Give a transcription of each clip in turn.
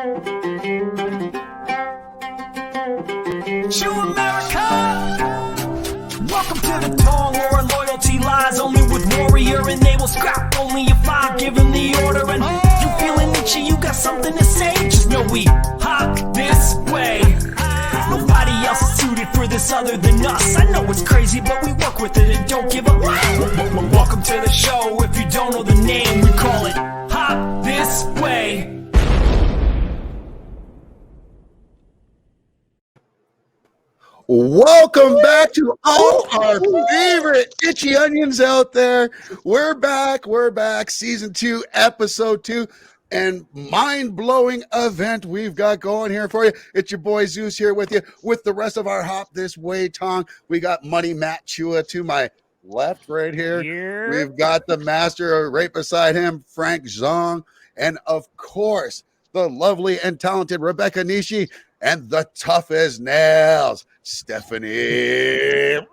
To America, welcome to the Tong, where our loyalty lies only with warrior, and they will scrap only if I give them the order. And you feeling itchy, you got something to say? Just know we hop this way. Nobody else is suited for this other than us. I know it's crazy, but we work with it and don't give up. Welcome to the show. If you don't know the name, we call it Hop This Way. Welcome back to all our favorite itchy onions out there. We're back. Season 2, episode 2, and mind-blowing event we've got going here for you. It's your boy Zeus here with you, with the rest of our Hop This Way Tong. We got Money Matt Chua to my left right here. We've got the master right beside him, Frank Zong, and of course, the lovely and talented Rebecca Nishi, and the tough as nails, Stephanie.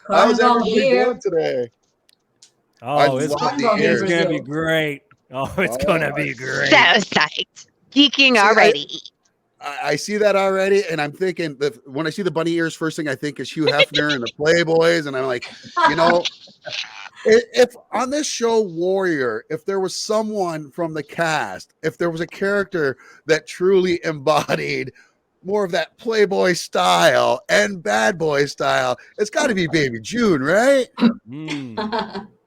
How's everybody doing today? Oh, it's going to be great. Oh, it's going to be great. So psyched. Geeking already. I see that already, and I'm thinking that when I see the bunny ears, first thing I think is Hugh Hefner and the Playboys, and I'm like, if on this show Warrior, if there was someone from the cast, if there was a character that truly embodied more of that Playboy style and bad boy style, it's got to be Baby June, right?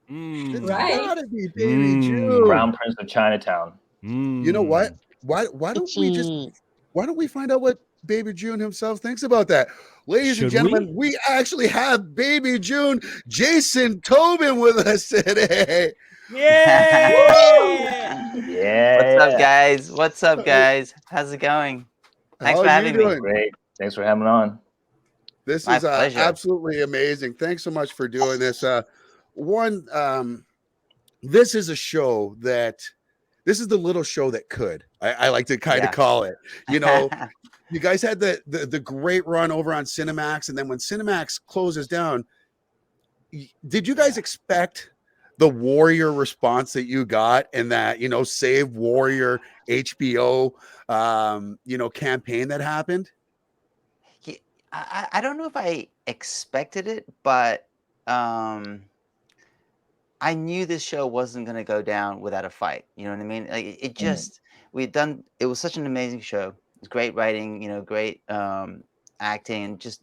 It's got to be Baby June, Crown Prince of Chinatown. You know what? Why don't we find out what Baby June himself thinks about that? Ladies and gentlemen, we actually have Baby June, Jason Tobin, with us today. Yeah! Yeah. What's up, guys? How's it going? Thanks for having me. Great. Thanks for having on. This is absolutely amazing. Thanks so much for doing this. This is a show this is the little show that could. I like to kind of call it. You guys had the great run over on Cinemax, and then when Cinemax closes down, did you guys expect the Warrior response that you got and that Save Warrior HBO campaign that happened? I don't know if I expected it, but I knew this show wasn't going to go down without a fight. You know what I mean? Like it just it was such an amazing show. It was great writing, great acting, and just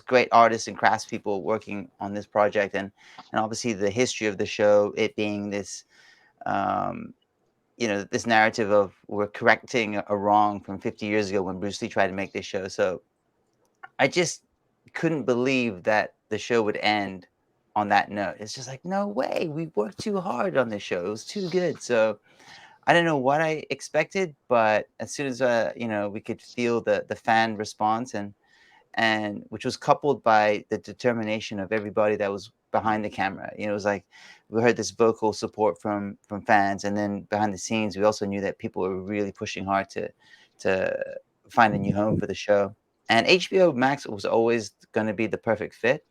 great artists and craftspeople working on this project, and obviously the history of the show, it being this this narrative of we're correcting a wrong from 50 years ago when Bruce Lee tried to make this show. So I just couldn't believe that the show would end on that note. It's just like, no way, we worked too hard on this show. It was too good. So I don't know what I expected, but as soon as we could feel the fan response, and which was coupled by the determination of everybody that was behind the camera. It was like we heard this vocal support from fans, and then behind the scenes we also knew that people were really pushing hard to find a new home for the show. And HBO Max was always going to be the perfect fit.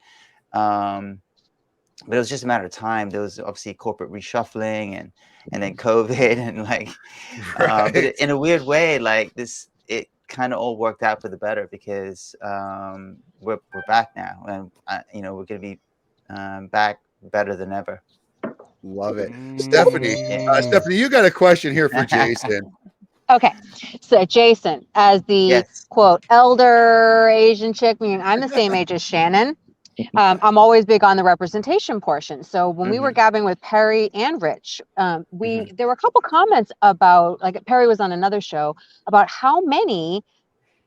But it was just a matter of time. There was obviously corporate reshuffling and then COVID and but in a weird way, it kind of all worked out for the better because we're back now, and we're going to be back better than ever. Love it. Stephanie, you got a question here for Jason. Okay, so Jason, as the quote elder Asian chick, meaning I'm the same age as Shannon. I'm always big on the representation portion. So when we were gabbing with Perry and Rich, there were a couple comments about, like Perry was on another show, about how many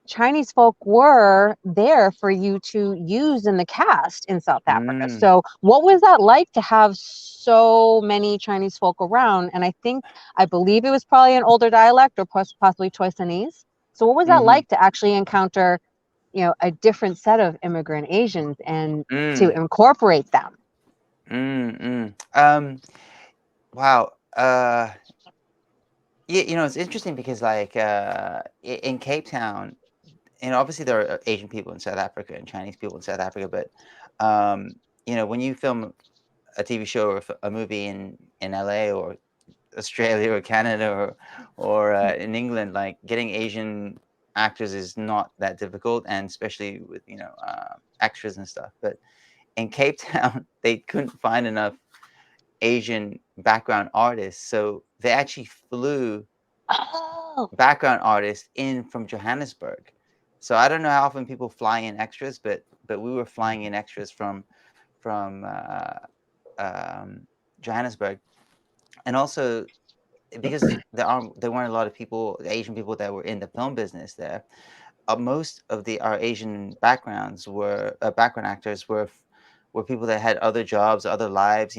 Chinese folk were there for you to use in the cast in South Africa. So what was that like to have so many Chinese folk around? And I believe it was probably an older dialect or possibly Toisanese. So what was that like to actually encounter a different set of immigrant Asians and to incorporate them? Wow. It's interesting because in Cape Town, obviously there are Asian people in South Africa and Chinese people in South Africa, but when you film a TV show or a movie in LA or Australia or Canada or in England, like getting Asian actors is not that difficult, and especially with extras and stuff. But in Cape Town, they couldn't find enough Asian background artists, so they actually flew background artists in from Johannesburg. So I don't know how often people fly in extras, but we were flying in extras from Johannesburg, and also because there weren't a lot of people, Asian people that were in the film business there. Most of our Asian backgrounds were background actors were people that had other jobs, other lives,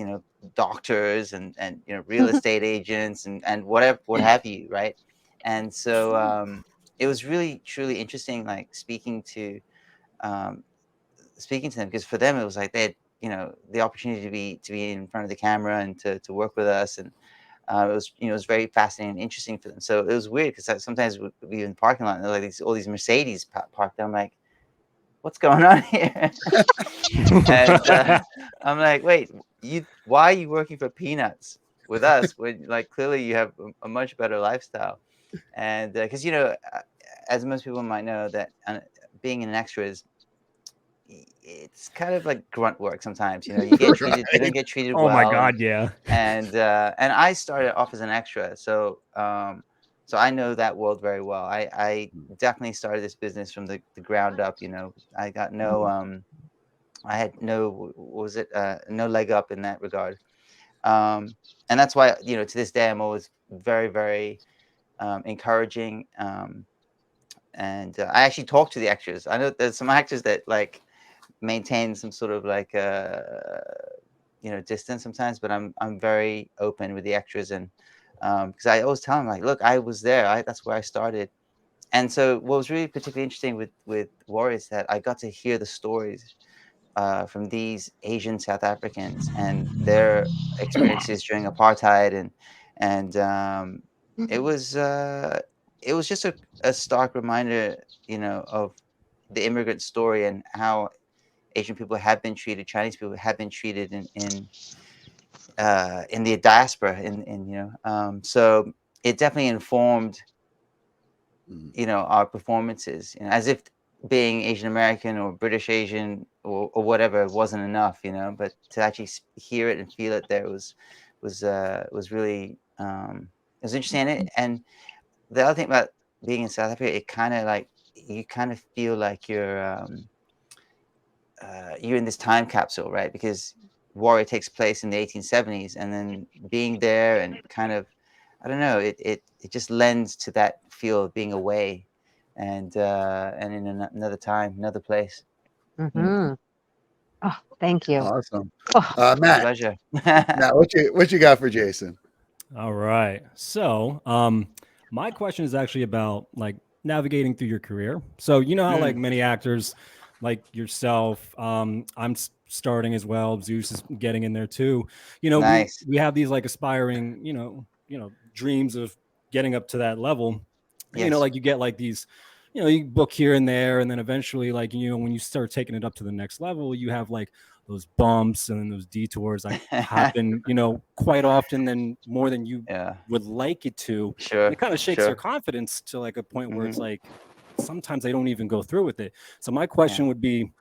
doctors and real estate agents and whatever what have you, right? And so it was really truly interesting, like um, speaking to them, because for them it was like they had the opportunity to be in front of the camera and to work with us, and it was it was very fascinating and interesting for them. So it was weird because sometimes we'd be in the parking lot and there were like all these Mercedes parked there. I'm like, what's going on here? And I'm like, wait, why are you working for peanuts with us when like clearly you have a much better lifestyle? And because as most people might know, that being an extra is it's kind of like grunt work sometimes. You get treated, you don't get treated Oh my well, God, yeah. and I started off as an extra, so so I know that world very well. I definitely started this business from the ground up. I got no I had no what was it no leg up in that regard, and that's why to this day I'm always very very encouraging, and I actually talk to the extras. I know there's some actors that like maintain some sort of like distance sometimes, but I'm very open with the extras, and because I always tell them like, look, I was there, that's where I started. And so what was really particularly interesting with Warrior is that I got to hear the stories from these Asian South Africans and their experiences during apartheid, and it was just a stark reminder, of the immigrant story and how Asian people have been treated, Chinese people have been treated in the diaspora, so it definitely informed our performances, as if being Asian American or British Asian or whatever wasn't enough, but to actually hear it and feel it there was really it was interesting. And the other thing about being in South Africa, it kind of like you kind of feel like you're in this time capsule, right? Because Warrior takes place in the 1870s, and then being there and kind of, I don't know, it just lends to that feel of being away, and in another time, another place. Mm-hmm. Oh, thank you. Awesome. Oh, Matt, Pleasure. Matt, what you got for Jason? All right. So, my question is actually about like navigating through your career. So, you know how like many actors like yourself, I'm starting as well. Zeus is getting in there too. Nice. We have these like aspiring, dreams of getting up to that level. Yes. Like you get like these, you book here and there, and then eventually, like, when you start taking it up to the next level, you have like those bumps and then those detours like happen, quite often, than more than you Yeah. would like it to. Sure. And it kind of shakes Sure. their confidence to like a point where it's like sometimes they don't even go through with it. So my question would be,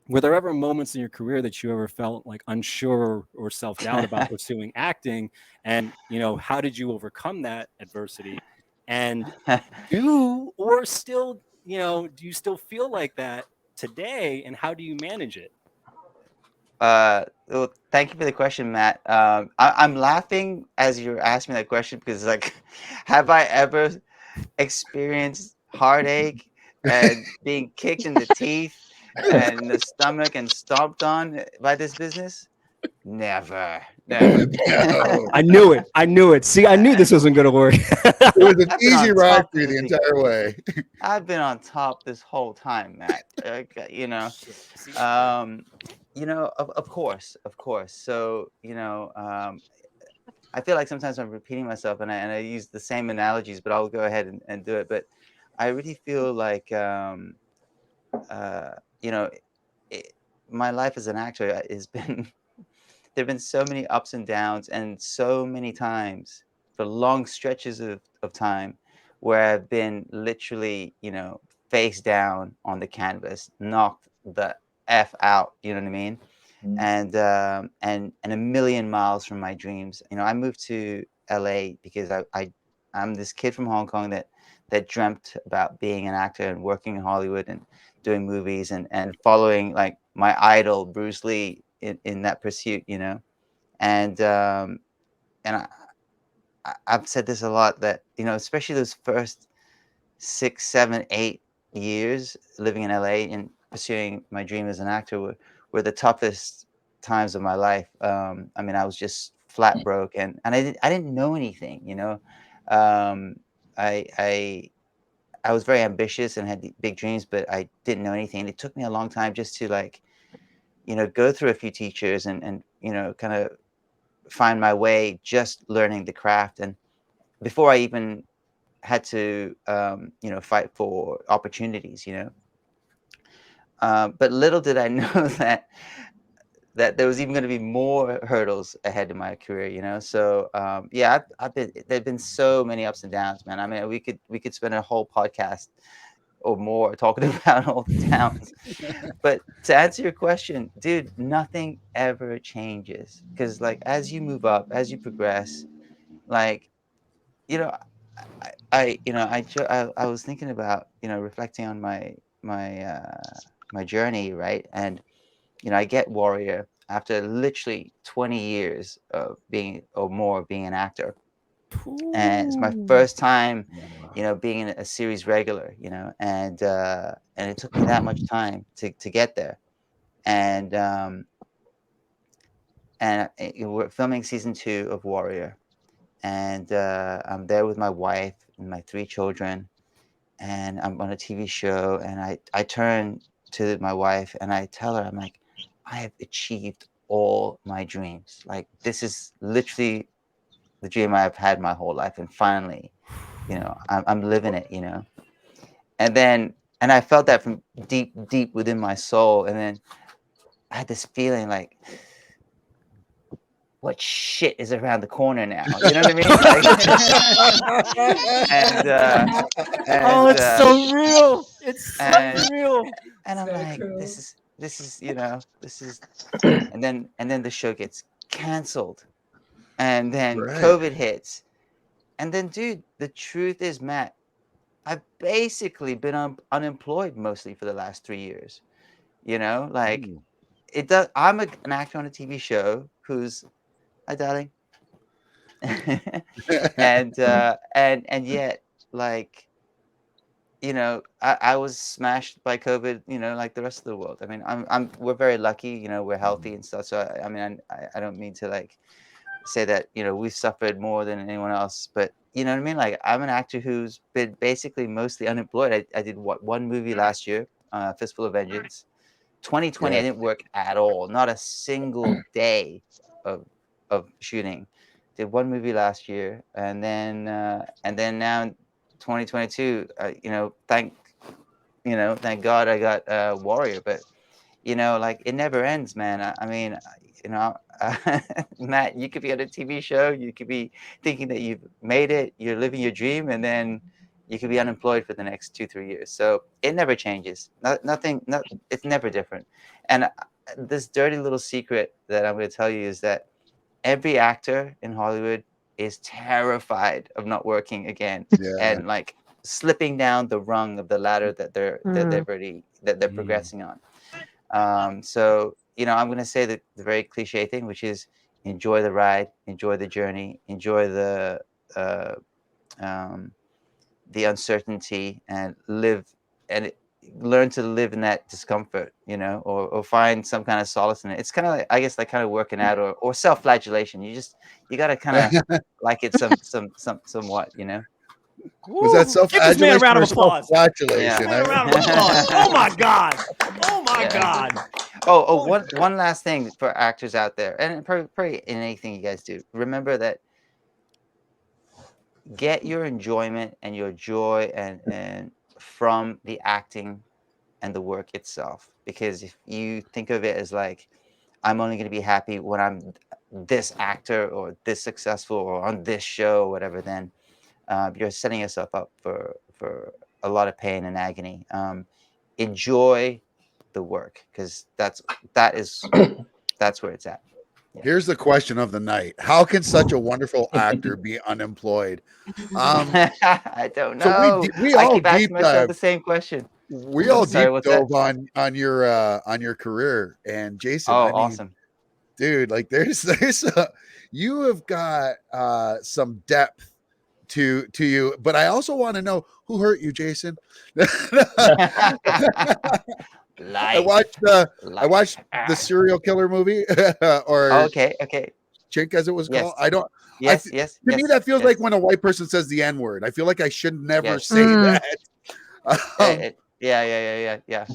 were there ever moments in your career that you ever felt like unsure or self-doubt about pursuing acting? And, how did you overcome that adversity? And do you still feel like that today? And how do you manage it? Well, thank you for the question, Matt. I'm laughing as you're asking me that question because, like, have I ever experienced heartache and being kicked in the teeth and the stomach and stomped on by this business? Never, never. No. I knew it. I knew it. See, I knew this wasn't going to work. It was an I've been easy on ride top through of the this thing. entire way. I've been on top this whole time, Matt. Of course, of course. So, I feel like sometimes I'm repeating myself, and I use the same analogies, but I'll go ahead and do it. But I really feel like, uh, you know, it, my life as an actor has been, there've been so many ups and downs, and so many times for long stretches of time where I've been literally, face down on the canvas, knocked the F out, you know what I mean? And a million miles from my dreams. I moved to LA because I'm this kid from Hong Kong that dreamt about being an actor and working in Hollywood and doing movies and following like my idol Bruce Lee in that pursuit, and I've said this a lot that especially those first 6, 7, 8 years living in LA and pursuing my dream as an actor were the toughest times of my life. I mean, I was just flat broke, and I didn't know anything. Um, I was very ambitious and had big dreams, but I didn't know anything. It took me a long time just to like go through a few teachers and kind of find my way, just learning the craft. And before I even had to fight for opportunities, but little did I know that there was even going to be more hurdles ahead in my career, so yeah, I've been there've been so many ups and downs, man. I mean, we could spend a whole podcast or more talking about all the downs. But to answer your question, dude, nothing ever changes, because like as you move up, as you progress, like you know I was thinking about reflecting on my journey, right? And I get Warrior after literally 20 years of being or more being an actor, and it's my first time being in a series regular, and it took me that much time to get there. And we're filming season 2 of Warrior, and I'm there with my wife and my 3 children, and I'm on a TV show, and I turn to my wife and I tell her, I'm like, I have achieved all my dreams. Like, this is literally the dream I've had my whole life, and finally, I'm living it, and I felt that from deep, deep within my soul, and then I had this feeling like, what shit is around the corner now? You know what I mean? Like, Oh, it's and so real. It's so and real. and I'm Very like, true. this is this is, and then the show gets canceled, and then Right. COVID hits, and then, dude, the truth is, Matt, I've basically been unemployed mostly for the last 3 years. Like, Ooh. it does. I'm an actor on a TV show who's, hi, darling, and yet, like, I was smashed by COVID, like the rest of the world. I mean, we're very lucky, we're healthy and stuff. So I mean, I don't mean to like say that we've suffered more than anyone else, but you know what I mean. Like, I'm an actor who's been basically mostly unemployed. I did one movie last year, Fistful of Vengeance. 2020, I Yes. didn't work at all, not a single day of shooting. Did one movie last year, and then now in 2022, thank God I got Warrior, but like, it never ends, man. I mean, you know, Matt, you could be on a TV show, you could be thinking that you've made it, you're living your dream, and then you could be unemployed for the next 2, 3 years. So it never changes. Nothing. It's never different. And this dirty little secret that I'm going to tell you is that every actor in Hollywood is terrified of not working again, Yeah. and like slipping down the rung of the ladder that they're Mm. progressing on. So I'm going to say the very cliche thing, which is enjoy the ride, enjoy the journey, enjoy uh, um, the uncertainty, and learn to live in that discomfort, or find some kind of solace in it. It's kind of like, I guess, like kind of working out, or self-flagellation. You got to kind of like it somewhat. Was that Woo. Give this man a self-adulation round or of applause. Give this self-gratulation? man a round of applause. Oh my God. Oh my Yeah. God. One last thing for actors out there, and probably in anything you guys do, remember that get your enjoyment and your joy and from the acting and the work itself. Because if you think of it as like, I'm only going to be happy when I'm this actor or this successful or on this show or whatever, then you're setting yourself up for a lot of pain and agony. Enjoy the work, because that's where it's at. Here's the question of the night: how can such a wonderful actor be unemployed? I don't So know. we I all keep asking deep myself dive. the same question. We all Sorry, deep what's that? dove on your career, and Jason. Oh, I mean, awesome. dude, like there's you have got some depth to you, but I also want to know who hurt you, Jason. I watched the serial killer movie or Okay. Chink, as it was Yes. called. I don't. Yes. To me, that feels like when a white person says the N word. I feel like I should never say that. Yeah.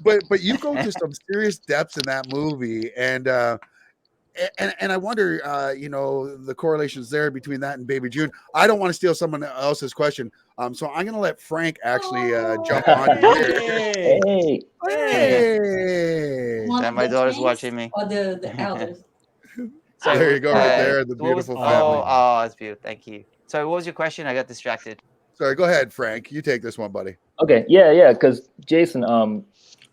But you go to some serious depths in that movie, and I wonder, the correlations there between that and Baby June. I don't want to steal someone else's question, so I'm going to let Frank actually jump on here. Hey. My daughter's watching me. Or the elders. So there you go, right there, the beautiful family. Oh, that's beautiful. Thank you. Sorry, what was your question? I got distracted. Sorry, go ahead, Frank. You take this one, buddy. Okay, yeah. Because Jason,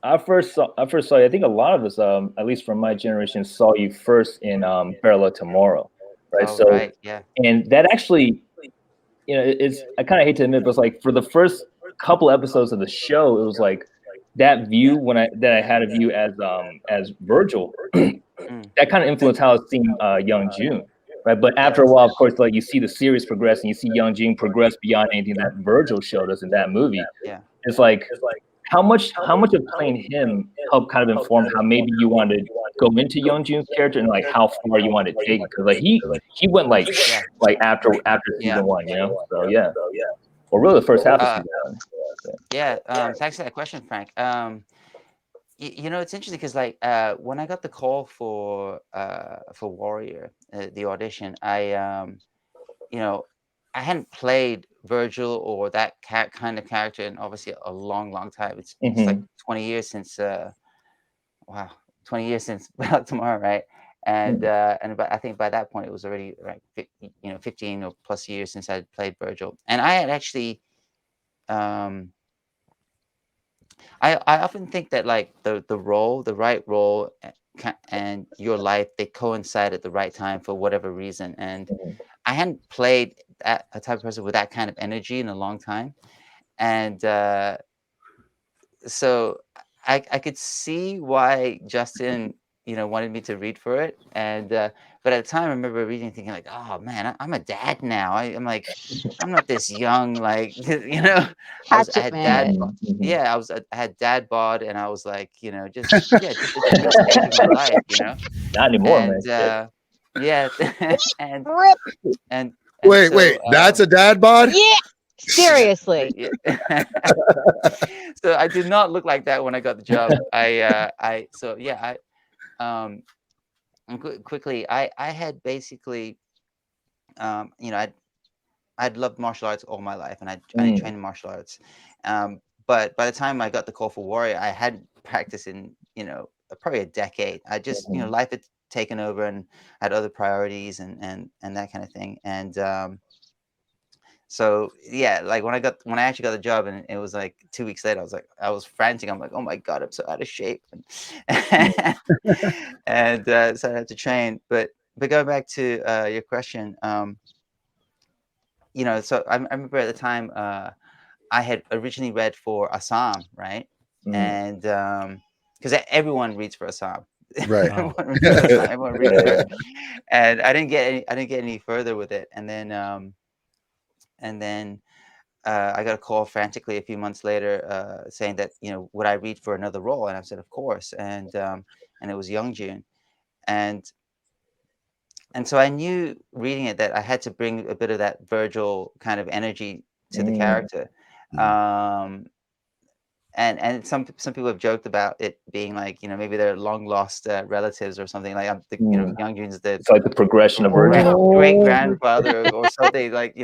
I first saw you. I think a lot of us, at least from my generation, saw you first in Parallel Tomorrow, right? Oh, right, yeah. And that actually, it's, I kind of hate to admit, but it's like for the first couple episodes of the show, it was like that view that I had of you as Virgil, that kind of influenced how I was seeing Young June, right? But after a while, of course, like you see the series progress and you see Young June progress beyond anything that Virgil showed us in that movie. Yeah, it's like how much of playing him helped kind of inform how maybe you wanted to go into Young June's character and like how far you wanted to take it, because like he went like after season one, So yeah. Well, really the first half of season one. Thanks for that question, Frank. It's interesting because like when I got the call for Warrior, the audition, I hadn't played Virgil or that kind of character in obviously a long time. It's like 20 years since 20 years since Tomorrow, right? And I think by that point it was already like 15 or plus years since I'd played Virgil, and I had actually I often think that like the right role and your life, they coincide at the right time for whatever reason. And I hadn't played a type of person with that kind of energy in a long time. And so I could see why Justin, wanted me to read for it. And but at the time I remember reading thinking like, oh man, I'm a dad now. I'm like, I'm not this young, like, I had dad bod, and I was like, just it's a new stage of my life, Not anymore, and man. and wait, that's a dad bod? Yeah. Seriously. So I did not look like that when I got the job. Quickly, I had basically, I'd loved martial arts all my life, and I trained in martial arts. But by the time I got the call for Warrior, I hadn't practiced in, probably a decade. I just, life had taken over and had other priorities and that kind of thing. And so yeah, like when I actually got the job, and it was like 2 weeks later, I was frantic. I'm like, oh my God, I'm so out of shape. And so I had to train. But going back to your question, so I remember at the time I had originally read for Assam, right? And because everyone reads for Assam. Right. Everyone reads for it. And I didn't get any further with it. And then I got a call frantically a few months later saying that, would I read for another role? And I said, of course. And it was Young June. And so I knew reading it that I had to bring a bit of that Virgil kind of energy to the character. And some people have joked about it being like, maybe they're long lost relatives or something. Like Young June's it's like the progression of great grandfather or something, like,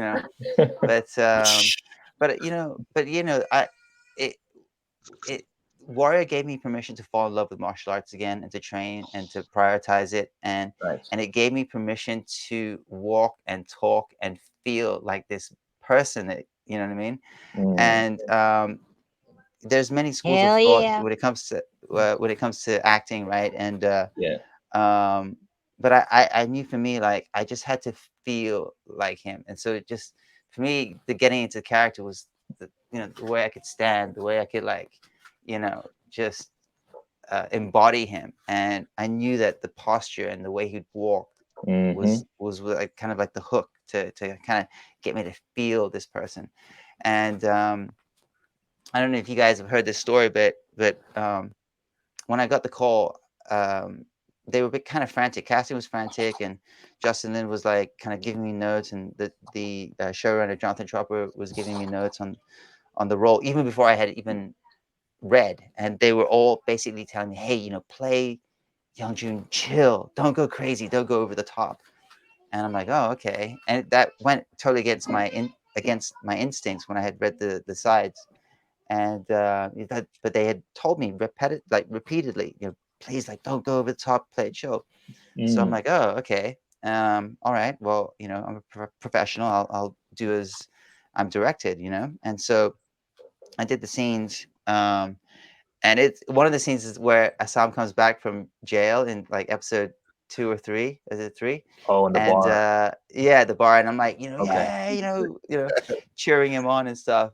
Warrior gave me permission to fall in love with martial arts again and to train and to prioritize it, and it gave me permission to walk and talk and feel like this person that, you know what I mean. And there's many schools of thought when it comes to acting, right? And but I knew for me, like, I just had to feel like him, and so it just, for me, the getting into the character was the, the way I could stand, the way I could, like, just embody him. And I knew that the posture and the way he'd walk was like kind of like the hook to kind of get me to feel this person. And I don't know if you guys have heard this story, but when I got the call, they were a bit kind of frantic. Casting was frantic, and Justin Lin was like kind of giving me notes, and the showrunner Jonathan Chopper was giving me notes on the role even before I had even read. And they were all basically telling me, hey, play Youngjun, chill, don't go crazy, don't go over the top. And I'm like, oh, okay. And that went totally against my instincts when I had read the sides. And but they had told me repeatedly, please, like, don't go over the top, play it chill. So I'm like, oh, okay. All right. Well, I'm a professional. I'll do as I'm directed, And so I did the scenes. And it's one of the scenes is where Assam comes back from jail in like episode 2 or 3. Is it 3? Oh, in the bar. Yeah, the bar. And I'm like, yeah, cheering him on and stuff.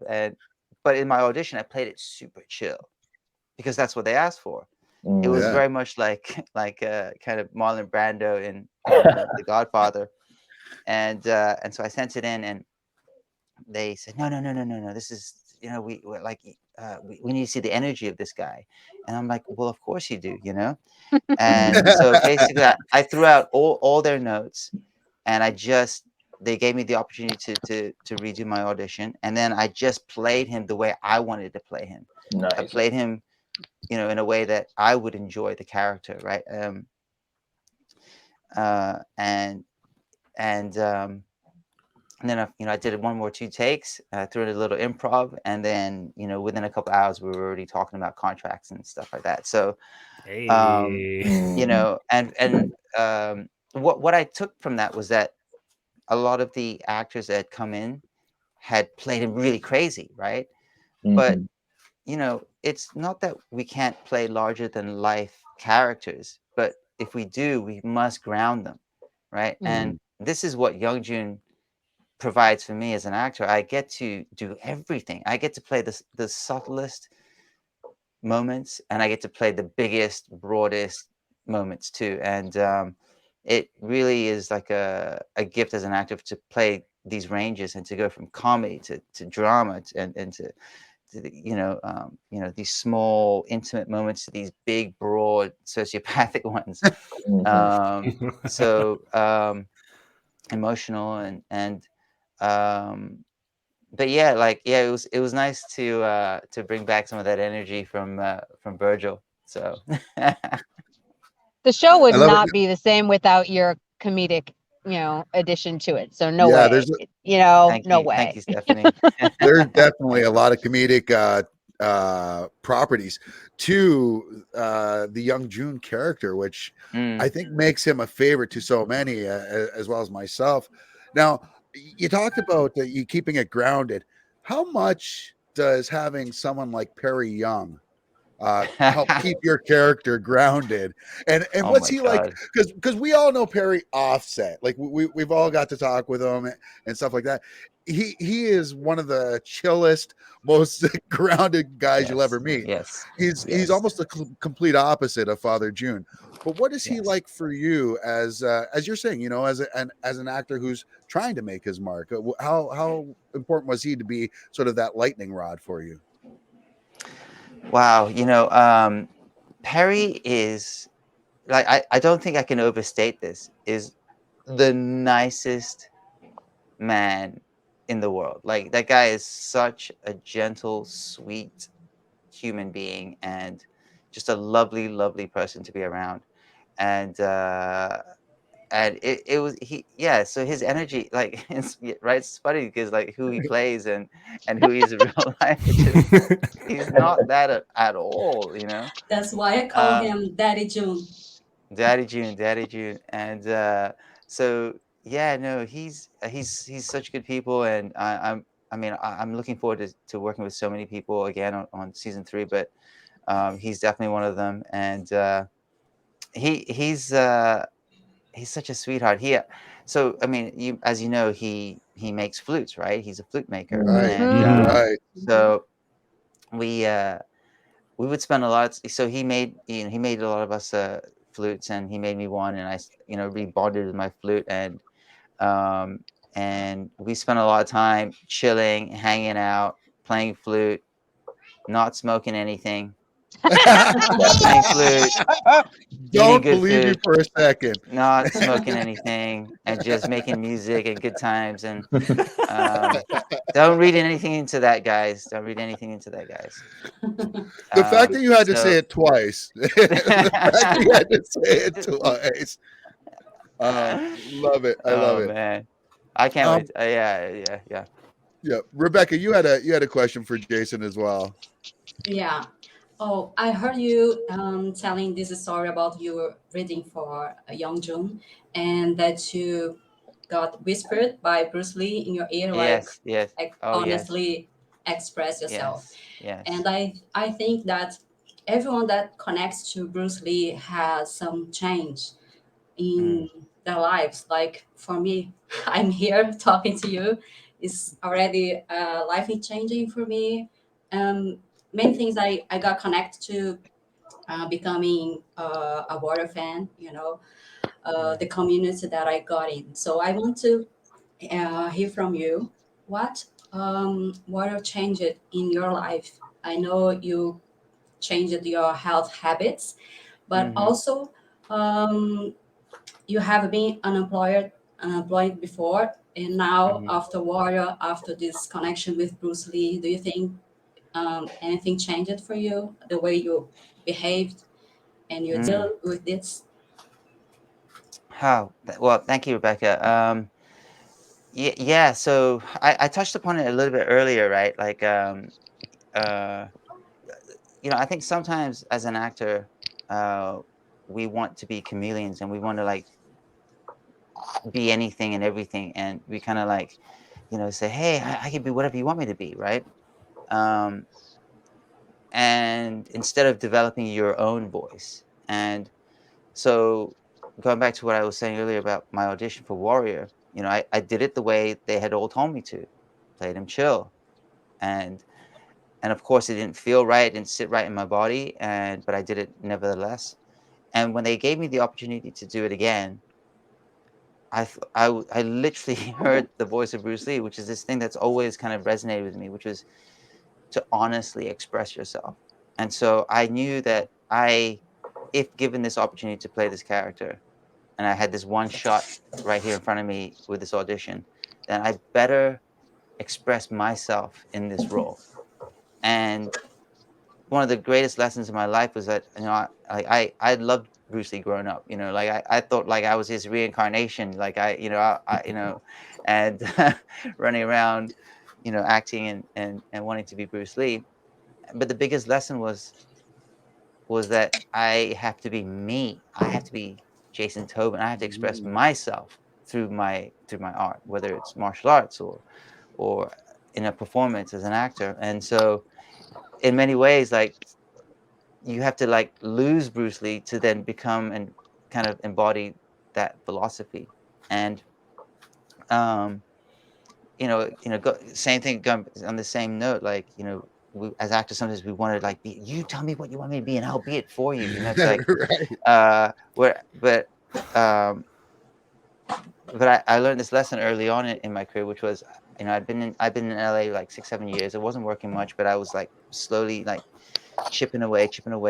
But in my audition, I played it super chill because that's what they asked for. It was very much like kind of Marlon Brando in The Godfather. And so I sent it in, and they said, no. This is, we're like, we need to see the energy of this guy. And I'm like, well, of course you do, And so basically I threw out all their notes, and they gave me the opportunity to redo my audition. And then I just played him the way I wanted to play him. Nice. I played him, in a way that I would enjoy the character. Right. And then I did 1 more 2 takes, threw in a little improv, and then within a couple hours we were already talking about contracts and stuff like that. So, what I took from that was that a lot of the actors that had come in had played him really crazy, right? But it's not that we can't play larger than life characters, but if we do, we must ground them, right? And this is what Youngjun provides for me as an actor. I get to do everything. I get to play the subtlest moments, and I get to play the biggest, broadest moments too. And it really is like a gift as an actor to play these ranges and to go from comedy to drama and to these small intimate moments to these big, broad, sociopathic ones. So emotional and but yeah, it was nice to bring back some of that energy from Virgil. So The show would I love not it. be the same without your comedic, addition to it. So no Yeah, way, no way. Thank you, Stephanie. there's definitely a lot of comedic properties to the young June character, which I think makes him a favorite to so many, as well as myself. Now, you talked about you keeping it grounded. How much does having someone like Perry Young help keep your character grounded? And Oh what's my he like? God. Because we all know Perry offset. Like we've all got to talk with him and stuff like that. He is one of the chillest, most grounded guys you'll ever meet. Yes. He's almost the complete opposite of Father June. But what is he like for you as you're saying, as an actor who's trying to make his mark? How important was he to be sort of that lightning rod for you? Wow. Perry is, like, I don't think I can overstate this, is the nicest man in the world. Like, that guy is such a gentle, sweet human being, and just a lovely, lovely person to be around. And and it was so his energy, like, right, it's funny because like who he plays and who he is in real life, he's not that at all, you know. That's why I call him Daddy June. Daddy June, and so yeah, no, he's such good people, and I'm looking forward to working with so many people again on season 3, but he's definitely one of them, and he's such a sweetheart. So I mean, as you know, he makes flutes, right? He's a flute maker, Right, and right. so we would spend a lot. So he made a lot of us flutes, and he made me one, and I rebonded with my flute, and we spent a lot of time chilling, hanging out, playing flute, not smoking anything, playing flute, eating Don't good believe you food, for a second. not smoking anything, and just making music and good times. And don't read anything into that, guys. Don't read anything into that, guys. The fact that you had to say So it twice. The fact that you had to say it twice. Love it. I love oh it. man, I can't wait. Yeah. Yeah, Rebecca, you had a question for Jason as well. Yeah. Oh, I heard you telling this story about you reading for Young Jun, and that you got whispered by Bruce Lee in your ear, Yes. like Oh yes. honestly express yourself. Yes. And I think that everyone that connects to Bruce Lee has some change in their lives. Like for me, I'm here talking to you. It's already life changing for me. Many things I got connected to becoming a water fan, the community that I got in. So I want to hear from you. What have changed in your life? I know you changed your health habits, but also um, you have been unemployed before, and now after water, after this connection with Bruce Lee, do you think anything changed for you, the way you behaved and you deal with this? Well, thank you, Rebecca. Yeah. So I touched upon it a little bit earlier, right? Like, uh, I think sometimes as an actor, uh, we want to be chameleons, and we want to like be anything and everything, and we kind of like, say, hey, I can be whatever you want me to be, right? Um, and instead of developing your own voice. And so going back to what I was saying earlier about my audition for Warrior, I did it the way they had all told me to, played him chill. And of course it didn't feel right, it didn't sit right in my body, but I did it nevertheless. And when they gave me the opportunity to do it again, I literally heard the voice of Bruce Lee, which is this thing that's always kind of resonated with me, which was to honestly express yourself. And so I knew that if given this opportunity to play this character, and I had this one shot right here in front of me with this audition, then I better express myself in this role. And one of the greatest lessons in my life was that I loved Bruce Lee growing up. Like I thought like I was his reincarnation. Like and running around, acting and wanting to be Bruce Lee. But the biggest lesson was that I have to be me. I have to be Jason Tobin. I have to express myself through my art, whether it's martial arts or in a performance as an actor. And so in many ways, like you have to like lose Bruce Lee to then become and kind of embody that philosophy. And same thing going on the same note, like, we, as actors, sometimes we want to like be, you tell me what you want me to be and I'll be it for you. It's like, Right. where, but I learned this lesson early on in my career, which was, I've been in LA like 6-7 years. It wasn't working much, but I was like slowly like chipping away,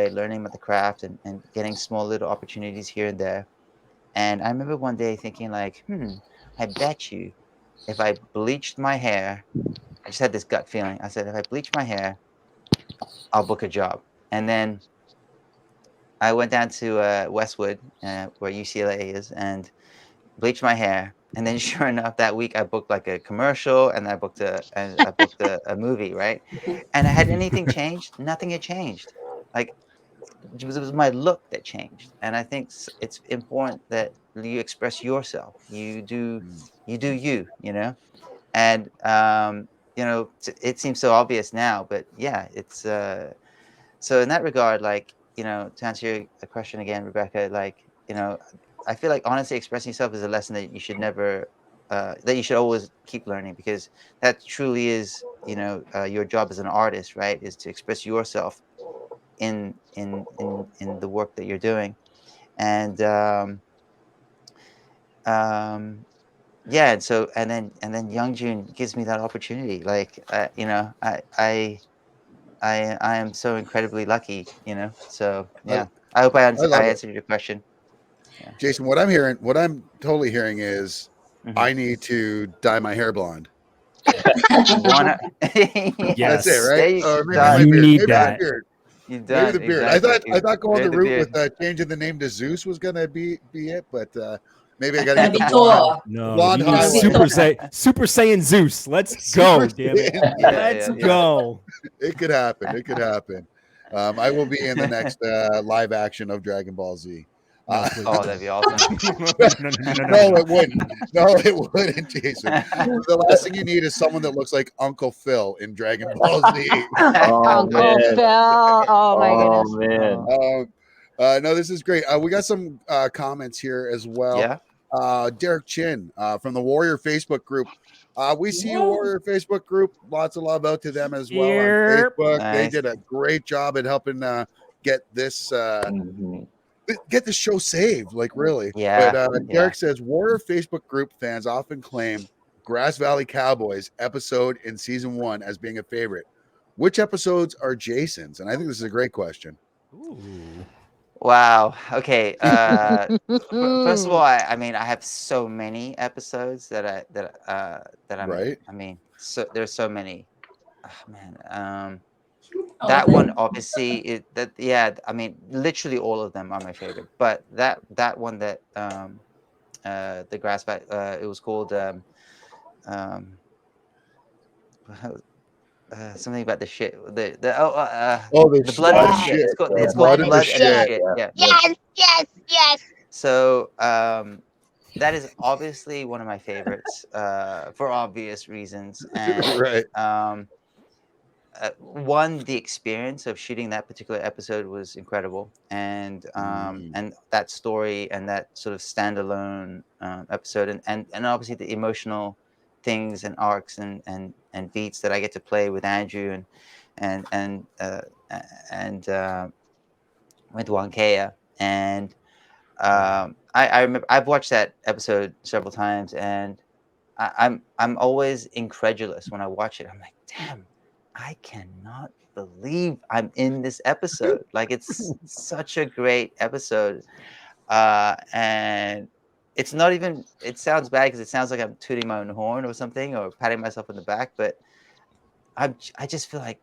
learning about the craft and getting small little opportunities here and there. And I remember one day thinking like, I bet you if I bleached my hair, I just had this gut feeling. I said, if I bleach my hair, I'll book a job. And then I went down to Westwood, where UCLA is, and bleached my hair, and then sure enough, that week I booked like a commercial, and I booked a movie, right? And had anything changed? Nothing had changed. Like it was my look that changed, and I think it's important that you express yourself. You do you, you know, and it seems so obvious now, but yeah, it's so in that regard, like, to answer your question again, Rebecca, like, I feel like honestly expressing yourself is a lesson that you should never, that you should always keep learning, because that truly is, your job as an artist, right? Is to express yourself in the work that you're doing, and yeah, and then Young Jun gives me that opportunity. Like, I am so incredibly lucky, So yeah, I hope I I love it. answered your question. Yeah. Jason, what I'm totally hearing is I need to dye my hair blonde. Wanna, That's it, Yes. right? there you Or maybe done. my You beard. need Maybe the that. beard. You Maybe done the beard. I exactly. thought going Bear the the route beard. with changing the name to Zeus was gonna be it, but maybe I got to Gonna get the be blonde, Thor. the No, blonde you need Gonna be highlight. Super Saiyan Zeus. Let's Super go, damn it. Saiyan. Yeah, Let's yeah, yeah. go. It could happen. It could happen. I will be in the next live action of Dragon Ball Z. No, please. Oh, that'd be awesome. No, it wouldn't. No, it wouldn't, Jason. The last thing you need is someone that looks like Uncle Phil in Dragon Ball Z. Oh Uncle man. Phil. Oh my Oh goodness. man. No, this is great. We got some comments here as well. Yeah. Derek Chin from the Warrior Facebook group. We see you, Yeah. Warrior Facebook group. Lots of love out to them as well on Yep. Facebook. They Nice. did a great job at helping get this Mhm. get the show saved, like really. Yeah. But Yeah. Derek says Warrior Facebook group fans often claim Grass Valley Cowboys episode in season 1 as being a favorite. Which episodes are Jason's? And I think this is a great question. Ooh. Wow. Okay. First of all, I mean, I have so many episodes that I'm. Right. I mean, so there's so many. Oh, man. All That of one, them. obviously, yeah. I mean, literally all of them are my favorite. But that one that the grass back, it was called um, something about the shit. The The blood and the shit. shit. It's called The it's blood called and the blood and the shit. shit. Yeah. So that is obviously one of my favorites for obvious reasons. And Right. one, the experience of shooting that particular episode was incredible, and that story and that sort of standalone episode, and obviously the emotional things and arcs and beats that I get to play with Andrew and with Wankea. And I remember I've watched that episode several times, and I'm always incredulous when I watch it. I'm like, damn, I cannot believe I'm in this episode. Like, it's such a great episode, and it's not even. It sounds bad because it sounds like I'm tooting my own horn or something, or patting myself on the back. But I just feel like,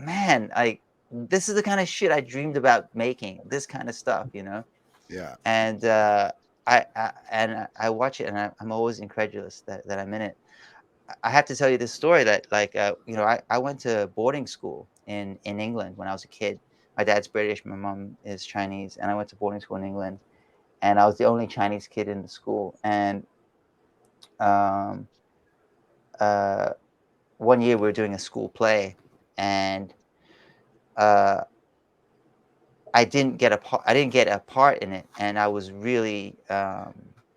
man, like this is the kind of shit I dreamed about making. This kind of stuff, Yeah. And I watch it, and I'm always incredulous that I'm in it. I have to tell you this story that, like, I went to boarding school in England when I was a kid. My dad's British, my mom is Chinese, and I went to boarding school in England, and I was the only Chinese kid in the school. And one year we were doing a school play, and I didn't get a part in it, and I was really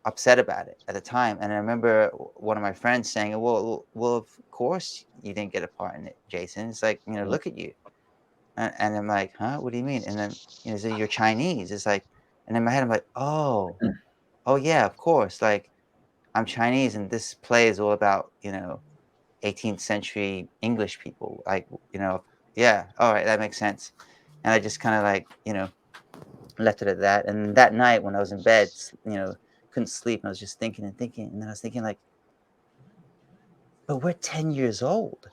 upset about it at the time. And I remember one of my friends saying, "Well, of course you didn't get a part in it, Jason. It's like, look at you." And I'm like, "Huh? What do you mean?" And then so you're Chinese. It's like, and in my head I'm like, "Oh, yeah, of course. Like, I'm Chinese, and this play is all about 18th century English people. Like, yeah, all right, that makes sense." And I just kind of like, left it at that. And that night when I was in bed, couldn't sleep. And I was just thinking and thinking. And then I was thinking, like, but we're 10 years old.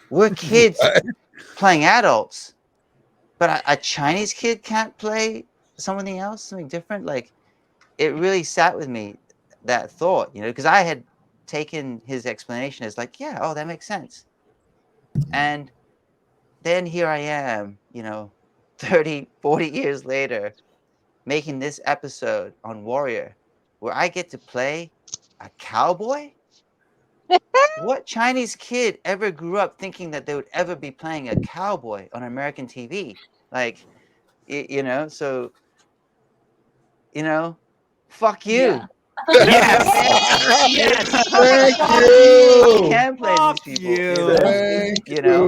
We're kids playing adults. But a Chinese kid can't play something else, something different. Like, it really sat with me that thought, you know, because I had taken his explanation as like, yeah, oh, that makes sense. And then here I am, you know, 30, 40 years later, making this episode on Warrior, where I get to play a cowboy. What Chinese kid ever grew up thinking that they would ever be playing a cowboy on American TV? Like, you know, so, you know, fuck you. Yeah. You know what I'm Yes. saying? Yes. Thank Fuck I you. can't play these Fuck people, you. Thank you know,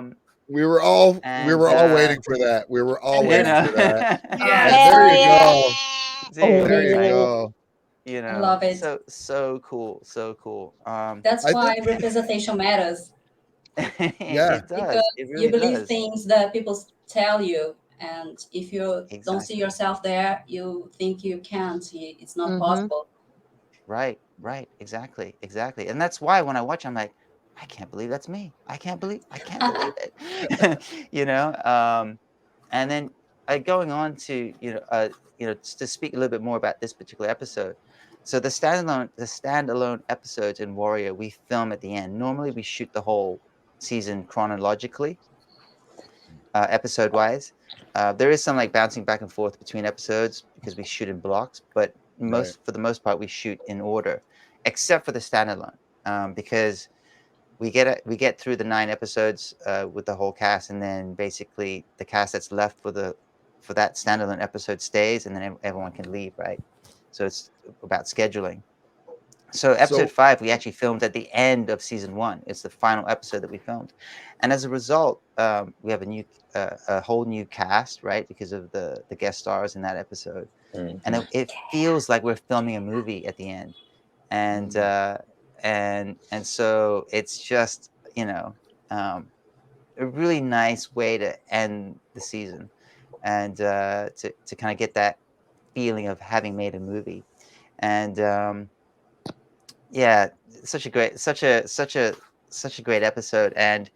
you. We were all and waiting for that. We were all you waiting know, for that. Yes. And there Hell you yeah! go. dude, There you like, go. you I know, love it. so cool, so cool. That's I why think representation matters, yeah. it because does. It you really believe does. things that people tell you, and if you don't see Exactly. yourself there, you think you can't. It's not Mhm. possible. Right, exactly. And that's why when I watch, I'm like, I can't believe that's me. I can't believe it. You know, and then going on to to speak a little bit more about this particular episode. So the standalone episodes in Warrior we film at the end. Normally we shoot the whole season chronologically, episode wise. There is some like bouncing back and forth between episodes because we shoot in blocks, but Right. for the most part we shoot in order, except for the standalone, because we get through the 9 episodes with the whole cast, and then basically the cast that's left for that standalone episode stays, and then everyone can leave, right? So it's about scheduling. So episode So 5 we actually filmed at the end of season 1. It's the final episode that we filmed, and as a result, we have a whole new cast, right? Because of the guest stars in that episode, and it feels like we're filming a movie at the end, and so it's just a really nice way to end the season, and to kind of get that feeling of having made a movie, and yeah, such a great episode. And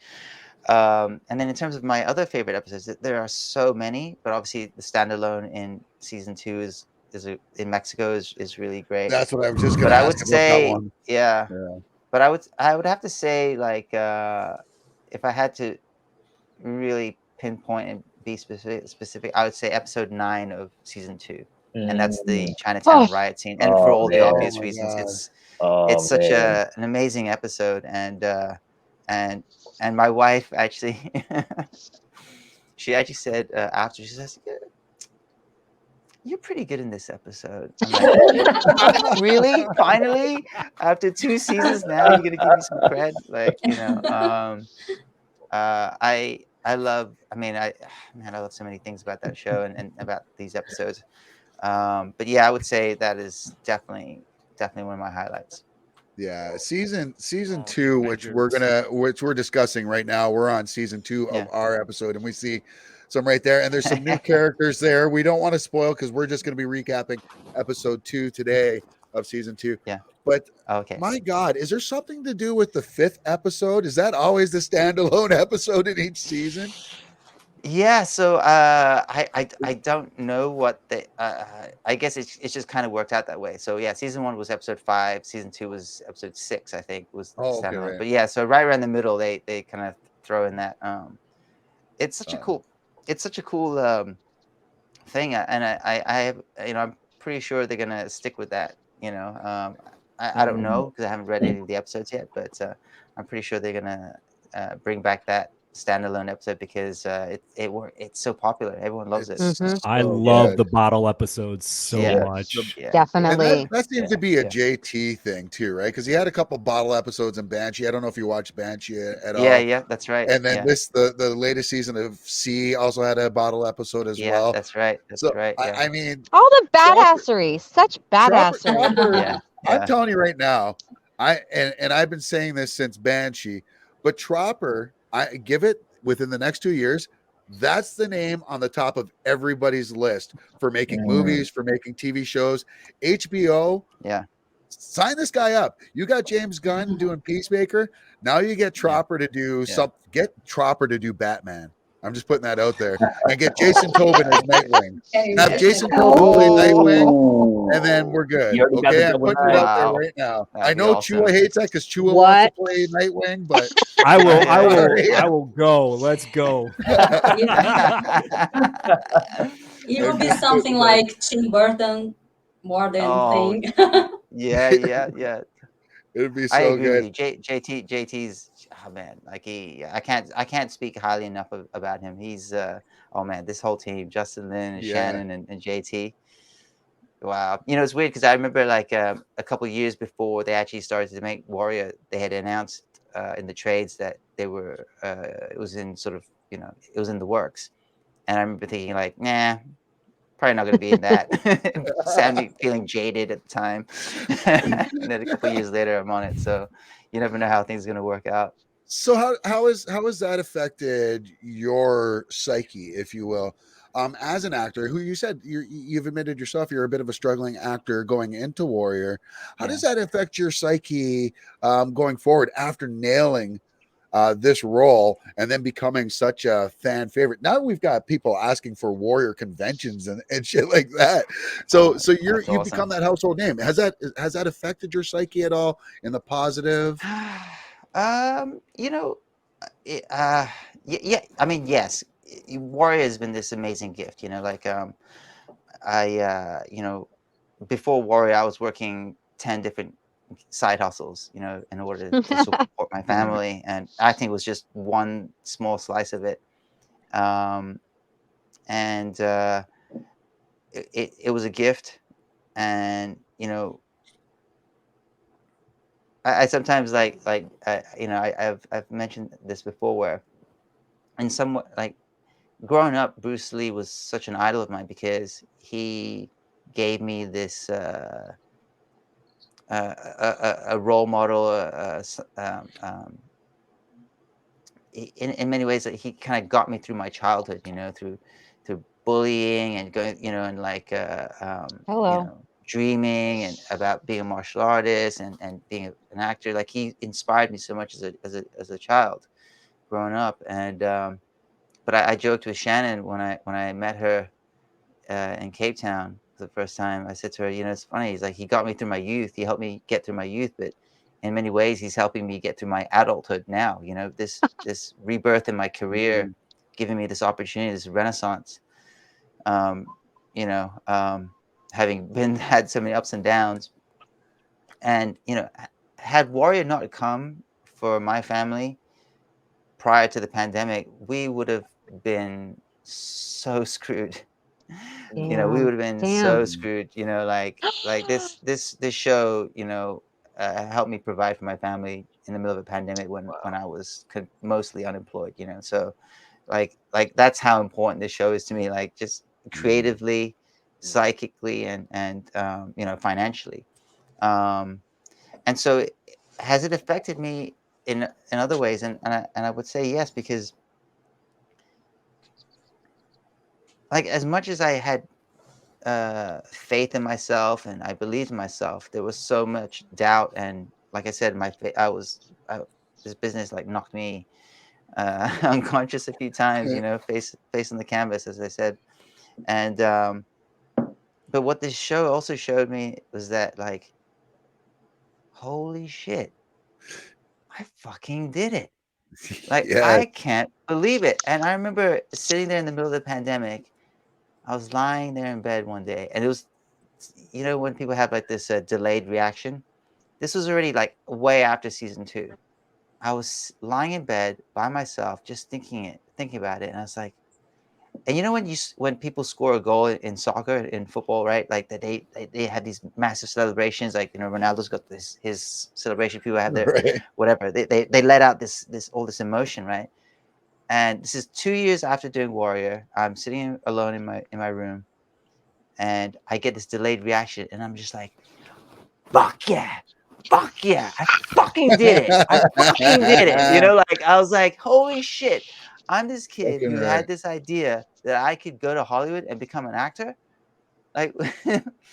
then in terms of my other favorite episodes, there are so many, but obviously the standalone in season 2 in Mexico is really great. that's what I was just But gonna I ask would about that say, one. yeah, Yeah. but I would have to say, like, if I had to really pinpoint and be specific, I would say episode 9 of season 2, and that's the Chinatown Oh, riot scene. And for Oh all the Oh man. obvious my reasons, god. it's Oh such man. an amazing episode, and my wife actually she actually said, after, she says, "Yeah, you're pretty good in this episode." I'm like, really? Finally, after 2 seasons, now you're gonna give me some cred, like, I love. I mean, I love so many things about that show and about these episodes. But yeah, I would say that is definitely one of my highlights. Yeah, season Oh, 2, Avengers. which we're discussing right now. We're on season 2 of Yeah. our episode, and we see some right there, and there's some new characters there. We don't want to spoil because we're just going to be recapping episode 2 today of season 2. Yeah. But Okay. my God, is there something to do with the 5th episode? Is that always the standalone episode in each season? Yeah, so I don't know what the I guess it's just kind of worked out that way. So yeah, season 1 was episode 5, season 2 was episode 6, I think, was the Oh, okay, standalone. right. But yeah, so right around the middle, they kind of throw in that. It's such a Oh. cool thing, and I have, I'm pretty sure they're gonna stick with that. I don't know because I haven't read any of the episodes yet, but I'm pretty sure they're gonna bring back that standalone episode because it's so popular. Everyone loves it. It's Mhm. I so love good. the bottle episodes so Yeah. much. Yeah. And definitely. that seems to Yeah. be a Yeah. JT thing too, right? Because he had a couple bottle episodes in Banshee. I don't know if you watched Banshee at Yeah. all. Yeah. That's right. And then Yeah. the latest season of C also had a bottle episode as Yeah. well. That's right. That's So right. Yeah. I mean, All the Chopper, badassery, such badassery. Chopper, Yeah. I'm Yeah. telling you right now, and I've been saying this since Banshee, but Chopper, I give it within the next 2 years. That's the name on the top of everybody's list for making movies, for making TV shows. HBO, Yeah. sign this guy up. You got James Gunn doing Peacemaker. Now you get Chopper to do Yeah. Get Chopper to do Batman. I'm just putting that out there. And get Jason Tobin as Nightwing. Okay, Have Jason Tobin play Nightwing, and then we're good. You already got the Okay, I'm double putting it out there Wow. right now. That'd I be know awesome. Chua hates that because Chua What? wants to play Nightwing, but I will. Yeah. I will go. Let's go. It I'm would be just something putting it like Tim Burton more than Oh, thing. yeah. it'd be I so agree with good. you. JT's oh man, like I can't speak highly enough about him. He's oh man, this whole team, Justin Lin and Yeah. Shannon and JT. Wow. You know, it's weird because I remember like a couple years before they actually started to make Warrior, they had announced in the trades that they were it was in sort of, you know, it was in the works. And I remember thinking like, nah, probably not going to be in that. Sounding feeling jaded at the time. And then a couple years later I'm on it. So you never know how things are going to work out. So how has that affected your psyche, if you will, as an actor? Who you said you've admitted yourself you're a bit of a struggling actor going into Warrior. How does that affect your psyche going forward after nailing this role and then becoming such a fan favorite? Now we've got people asking for Warrior conventions and shit like that. So you've awesome. become that household name. Has that affected your psyche at all in the positive? You know, yeah. I mean, yes. Warrior has been this amazing gift. You know, like you know, before Warrior, I was working 10 different side hustles. You know, in order to support my family, and acting was just one small slice of it. And it was a gift, and you know, I sometimes you know, I've mentioned this before where in somewhat like growing up, Bruce Lee was such an idol of mine because he gave me this a role model. In many ways, that he kind of got me through my childhood. You know, through bullying and going, you know, and like you Hello. know, dreaming and about being a martial artist and being an actor. Like he inspired me so much as a child growing up. And but I joked with Shannon when I met her in Cape Town for the first time. I said to her, you know, it's funny. He's like, he got me through my youth. He helped me get through my youth, but in many ways, he's helping me get through my adulthood now. You know, this rebirth in my career, giving me this opportunity, this renaissance. You know, having had so many ups and downs, and you know, had Warrior not come for my family prior to the pandemic, we would have been so screwed. You know, we would have been so screwed. You know, like this show, you know, helped me provide for my family in the middle of a pandemic when I was mostly unemployed. You know, so like that's how important this show is to me. Like just creatively, psychically, and you know, financially. And so, has it affected me in other ways? And I would say yes, because like as much as I had faith in myself and I believed in myself, there was so much doubt. And like I said, this business like knocked me unconscious a few times, you know, face on the canvas, as I said. And but what this show also showed me was that like, holy shit, I fucking did it. Like Yeah. I can't believe it. And I remember sitting there in the middle of the pandemic. I was lying there in bed one day, and it was, you know, when people have like this delayed reaction. This was already like way after season 2. I was lying in bed by myself, just thinking about it, and I was like, and you know when when people score a goal in soccer, in football, right? Like that they have these massive celebrations. Like, you know, Ronaldo's got his celebration. People have their Right. whatever. They let out this all this emotion, right? And this is 2 years after doing Warrior. I'm sitting alone in my room, and I get this delayed reaction, and I'm just like, fuck yeah, I fucking did it. I fucking did it. You know, like I was like, holy shit, I'm this kid Fucking who right. had this idea that I could go to Hollywood and become an actor. Like,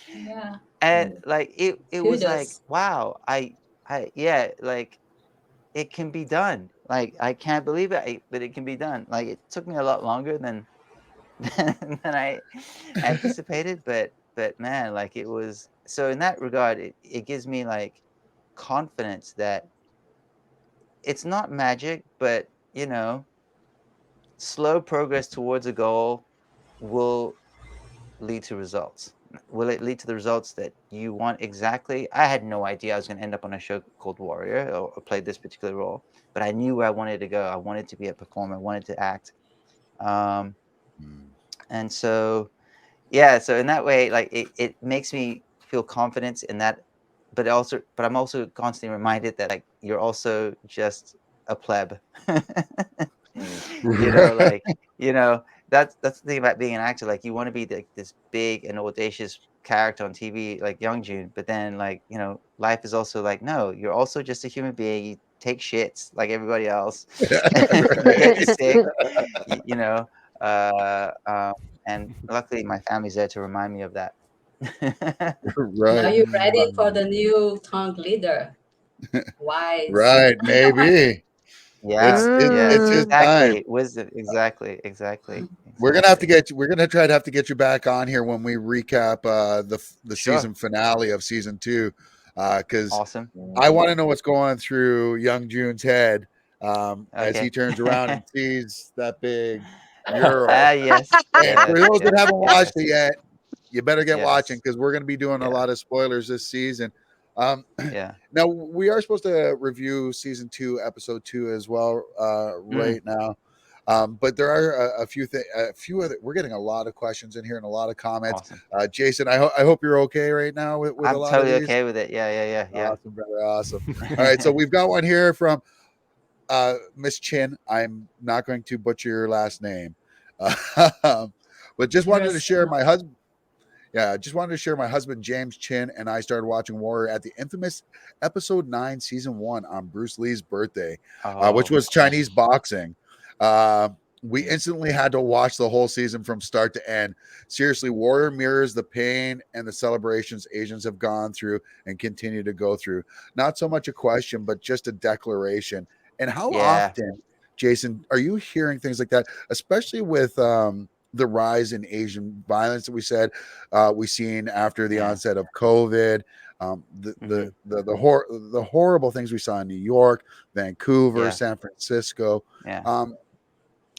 Yeah. and like it was like, Kudos. wow, I yeah, like it can be done. Like I can't believe it, but it can be done. Like it took me a lot longer than than I anticipated, but man, like it was. So in that regard, it gives me like confidence that it's not magic, but you know, slow progress towards a goal will lead to results. Will it lead to the results that you want exactly? I had no idea I was going to end up on a show called Warrior or play this particular role, but I knew where I wanted to go. I wanted to be a performer. I wanted to act. Um, and so, yeah, so in that way, like it makes me feel confidence in that, but I'm also constantly reminded that like you're also just a pleb. You know, like, you know, that's the thing about being an actor. Like you want to be like this big and audacious character on TV, like Young June, but then like, you know, life is also like, no, you're also just a human being. You take shits like everybody else. You get sick, you know. Uh, um, and luckily my family's there to remind me of that. Now Right. you're ready for the new Tong leader. Wise. Right. Maybe Yeah, it's yes, his time. exactly. Wisdom, exactly, exactly, We're gonna have to exactly. get you. We're gonna try to have to get you back on here when we recap the Sure. season finale of season 2, because Awesome. I want to know what's going through Young June's head as he Okay. turns around and sees that big mural. Ah, yes, And for yes, those that yes, haven't watched yes, it yet, you better get watching yes. because we're going to be doing a Yeah, lot of spoilers this season. Um, yeah. now we are supposed to review season 2, episode 2 as well Mm, right now. But there are a few other. We're getting a lot of questions in here and a lot of comments. awesome. Jason, I hope you're okay right now with a I'm lot of totally these. okay with it. Yeah. Awesome, brother. Awesome. All right, so we've got one here from Miss Chin. I'm not going to butcher your last name, but just wanted to Yours. share my husband. Yeah, I just wanted to share my husband James Chin and I started watching Warrior at the infamous episode 9, season 1 on Bruce Lee's birthday, which Oh, was Chinese boxing. We mm, instantly had to watch the whole season from start to end. Seriously, Warrior mirrors the pain and the celebrations Asians have gone through and continue to go through. Not so much a question, but just a declaration. And how yeah, often, Jason, are you hearing things like that, especially with the rise in Asian violence that we seen after the yeah. onset of COVID, Hmm. the horrible things we saw in New York, Vancouver, Yeah, San Francisco. yeah. Um,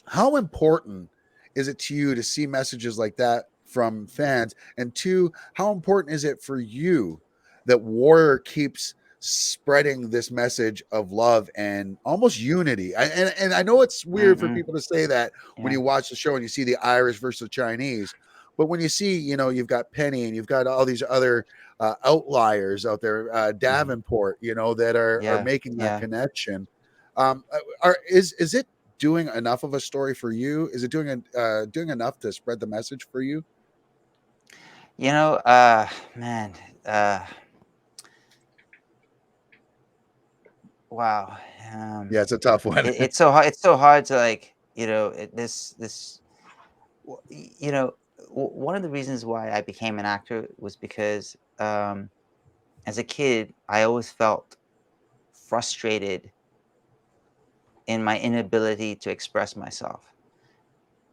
how important is it to you to see messages like that from fans? And two, how important is it for you that Warrior keeps spreading this message of love and almost unity? And I know it's weird for Mm-mm, people to say that when yeah, you watch the show and you see the Irish versus the Chinese, but when you see, you've got Penny and you've got all these other outliers out there, hmm, Davenport, that are yeah, making that yeah. connection. Is it doing enough of a story for you? Is it doing enough to spread the message for you? You know, man, uh, wow. Yeah, it's a tough one. It's so hard. It's so hard to like, this. You know, one of the reasons why I became an actor was because as a kid, I always felt frustrated in my inability to express myself.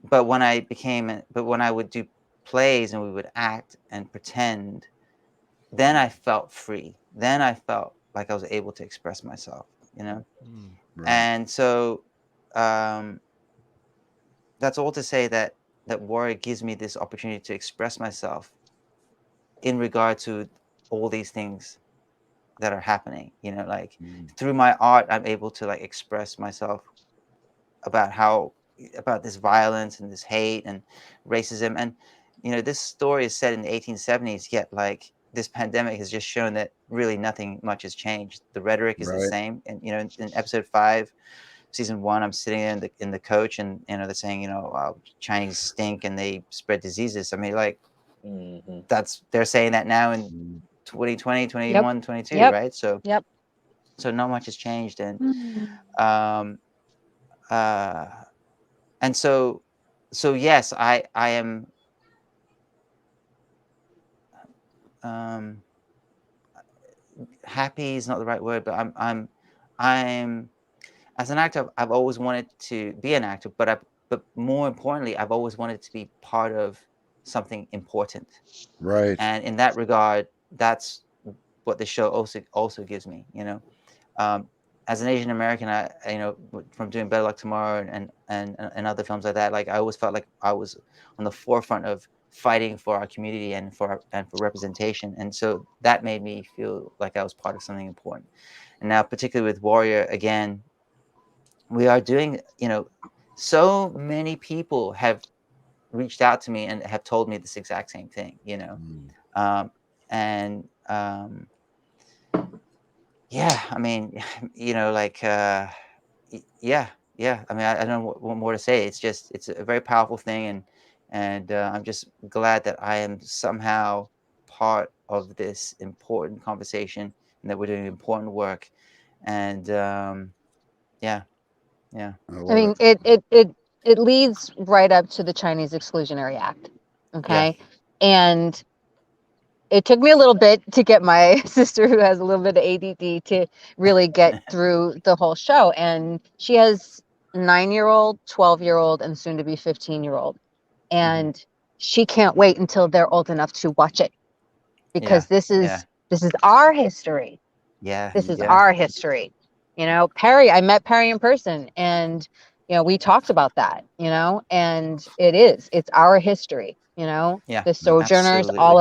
But when I would do plays and we would act and pretend, then I felt free. Then I felt like I was able to express myself, you know? Right. And so um, that's all to say that Warrior gives me this opportunity to express myself in regard to all these things that are happening, like Mm, through my art, I'm able to like express myself about about this violence and this hate and racism. And this story is set in the 1870s, yet like this pandemic has just shown that really nothing much has changed. The rhetoric is the right. same. And in episode 5, season 1, I'm sitting in the coach, and they're saying, Chinese stink and they spread diseases. I mean, like, Hmm. they're saying that now in Mm, 2020, Yep. 21, 22, Yep. right? So Yep. not much has changed. And Mm. um uh and so yes, I am um happy is not the right word, but I'm as an actor, I've always wanted to be an actor, but more importantly, I've always wanted to be part of something important. Right. And in that regard, that's what the show also gives me. As an Asian American, from doing Better Luck Tomorrow and other films like that, like I always felt like I was on the forefront of fighting for our community and for representation, and so that made me feel like I was part of something important. And now, particularly with Warrior, again, we are doing. So many people have reached out to me and have told me this exact same thing. And yeah, I mean, yeah. I mean, I don't know what more to say. It's a very powerful thing, and I'm just glad that I am somehow part of this important conversation and that we're doing important work. And yeah. I mean, it leads right up to the Chinese Exclusionary Act. Okay. Yeah. And it took me a little bit to get my sister, who has a little bit of ADD, to really get through the whole show. And she has 9-year-old, 12-year-old, and soon to be 15-year-old. And she can't wait until they're old enough to watch it, because this is our history. Yeah. This is our history. Perry, I met Perry in person, and we talked about that, and it's our history, the Sojourners, absolutely. all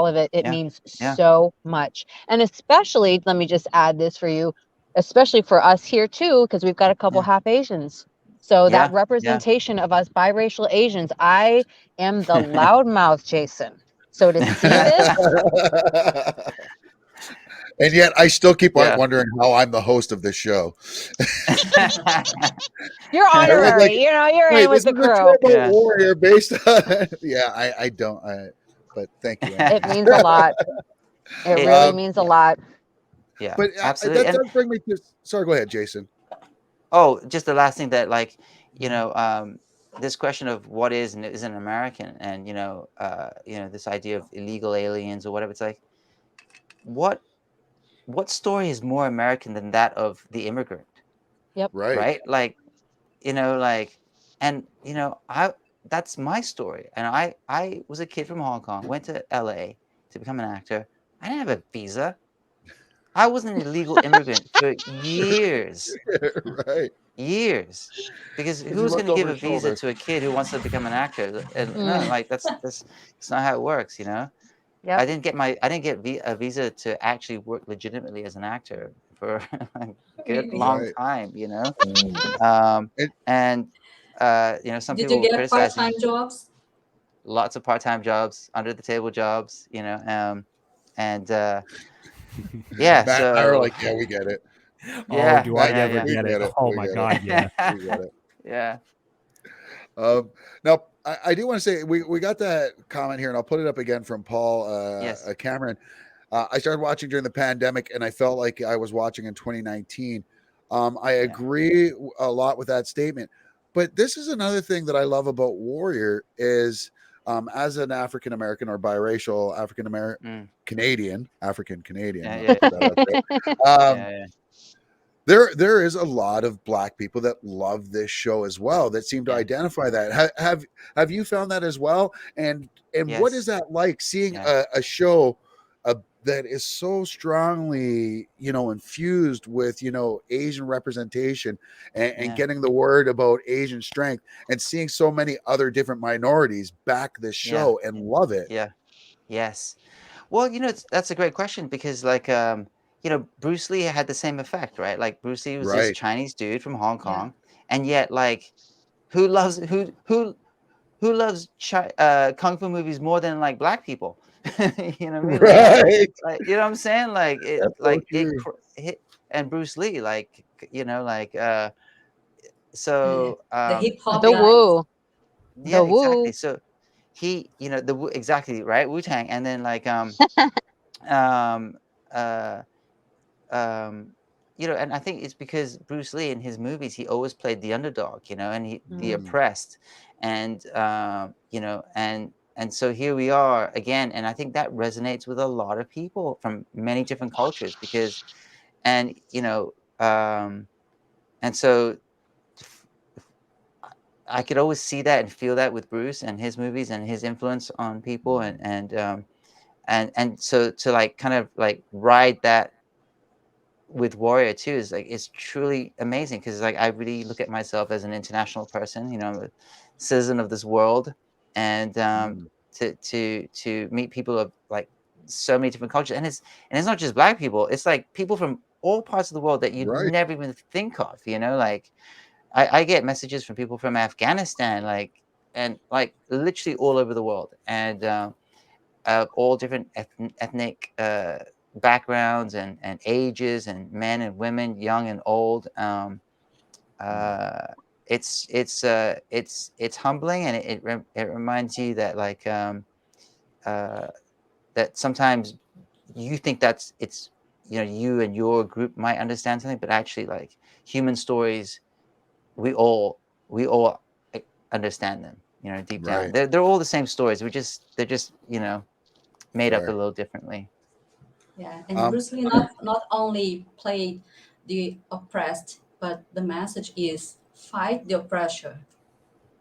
of it. It means so much. And especially, let me just add this for you, especially for us here too, because we've got a couple half Asians. So that representation of us biracial Asians, I am the loudmouth, Jason. So to see this, and yet I still keep wondering how I'm the host of this show. You're honorary, you're in with the crew. Warrior based on I don't, but thank you. It means a lot. It really means a lot. Yeah, but absolutely. That does bring me to. Sorry, go ahead, Jason. Oh, just the last thing that, like, this question of what is and isn't American, and this idea of illegal aliens or whatever. It's like, what story is more American than that of the immigrant? Yep. Right. Like, that's my story. And I was a kid from Hong Kong, went to LA to become an actor. I didn't have a visa. I was an illegal immigrant for years. Right. Years. Because who's going to give a visa to a kid who wants to become an actor? And no, like that's not how it works, Yep. I didn't get a visa to actually work legitimately as an actor for a good long time, and some Did people you were get criticizing part-time jobs? lots of part-time jobs, under the table jobs, and Matt so and I are like, we get it. Oh, do I ever get it? Oh my God, yeah. We get it. Yeah. Now, I do want to say we got that comment here, and I'll put it up again from Paul Cameron. I started watching during the pandemic, and I felt like I was watching in 2019. I agree a lot with that statement. But this is another thing that I love about Warrior is, as an African American or biracial African American Canadian, there is a lot of Black people that love this show as well, that seem to identify that. Have you found that as well? And what is that like, seeing a show that is so strongly, infused with, Asian representation and getting the word about Asian strength, and seeing so many other different minorities back this show and love it? Yeah. Yes. Well, that's a great question, because like, Bruce Lee had the same effect, right? Like, Bruce Lee was this Chinese dude from Hong Kong, and yet, like, who loves kung fu movies more than, like, Black people? You know what I mean? Right. Like, you know what I'm saying? Like, and Bruce Lee, like, so The hip hop the guys. woo. Yeah, The woo. exactly. So he, exactly, right? Wu-Tang, and then like and I think it's because Bruce Lee, in his movies, he always played the underdog, and the oppressed, and and so here we are again, and I think that resonates with a lot of people from many different cultures, because, and and so I could always see that and feel that with Bruce and his movies and his influence on people, and so to like kind of like ride that with Warrior too is like it's truly amazing because like I really look at myself as an international person. You know, I'm a citizen of this world, and to meet people of like so many different cultures, and it's not just Black people. It's like people from all parts of the world that you'd Right. never even think of. You know, like I get messages from people from Afghanistan, like and like literally all over the world, and all different ethnic backgrounds and ages, and men and women, young and old. It's humbling, and it reminds you that like that sometimes you think that's it's you and your group might understand something, but actually like human stories, we all like, understand them. Deep down, Right. they're all the same stories. They're just made up a Fair. little differently. Yeah, and Bruce Lee not only played the oppressed, but the message is fight the oppressor.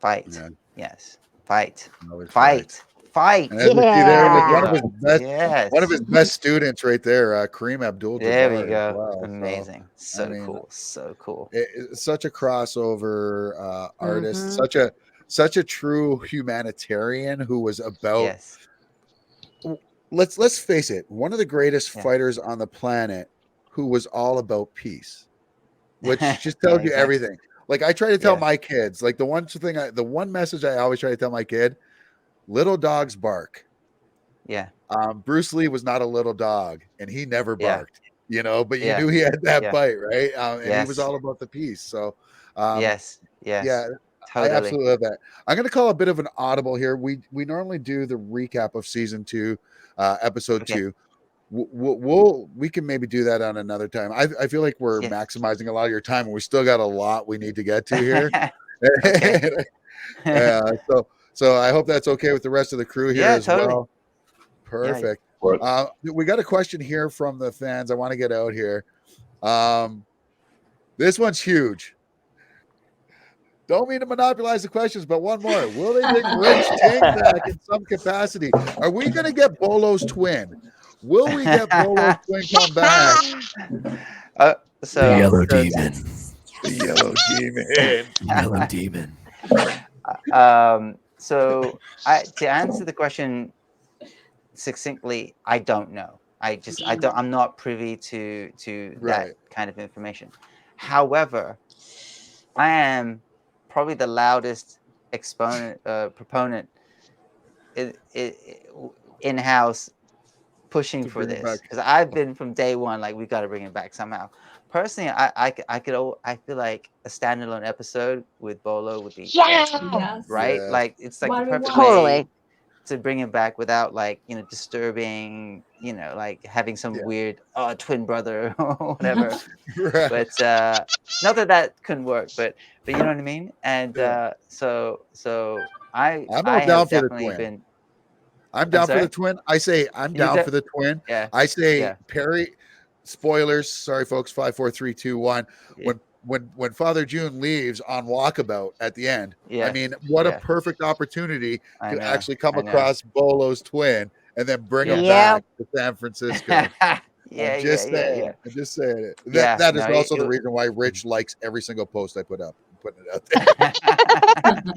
Fight. Yeah. Yes. Fight. Always Fight. Fight. And as we see there, like There Yeah. we go. Yes. one of his best students right there, Kareem There we Abdul-Jabbar as go. well. Amazing. So, I So mean, cool. So cool. it's such a crossover artist, Mhm. such a true humanitarian who was about. Yes. Let's face it, one of the greatest Yeah. fighters on the planet, who was all about peace, which just Yeah, tells you exactly. everything. Like I try to tell Yes. my kids, like the one message I always try to tell my kid: little dogs bark. Yeah. Bruce Lee was not a little dog, and he never Yeah. barked, but you Yeah. knew he had that Yeah. bite, right? And he was Yes. all about the peace. So, um, Yes. yeah, Yes. I Totally. absolutely love that. I'm going to call a bit of an audible here. We normally do the recap of season 2, episode Okay. 2. We can maybe do that on another time. I feel like we're Yes. maximizing a lot of your time, and we still got a lot we need to get to here. Okay. So I hope that's okay with the rest of the crew here Yeah, as totally. well. Yeah. Perfect. Works. We got a question here from the fans. I want to get out here. This one's huge. Don't mean to monopolize the questions, but one more. Will they bring Rich Ting back in some capacity? Are we going to get Bolo's twin? Will we get Bolo's twin come back? So The yellow so- demon. The yellow demon. Yellow demon. So to answer the question succinctly, I don't know. I'm not privy to that Right. kind of information. However, I am probably the loudest proponent in house pushing To for bring it this back. because I've been from day one like we got to bring it back somehow. Personally, I feel like a standalone episode with Bolo would be great, Yeah. Yes. right? Yeah. Like it's like the What we perfect want. way Totally. to bring it back without like disturbing, like having some Yeah. weird twin brother or whatever. Right. But not that couldn't work, but you know what I mean. And Yeah. so I I'm I all down have for the definitely twin. been. I'm I'm down for sorry. the twin. I say I'm You down for the twin. Yeah. I say Yeah. Perry. Spoilers. Sorry, folks. 5, 4, 3, 2, 1. Yeah. When Father June leaves on walkabout at the end, I Yeah. mean, what a Yeah. perfect opportunity I to know. actually come I know. across Bolo's twin and then bring him Yeah. back to San Francisco. Yeah. I'm just saying. Yeah. I'm just saying it. Yeah. That is No, also the reason why Rich likes every single post I put up. I'm putting it out there.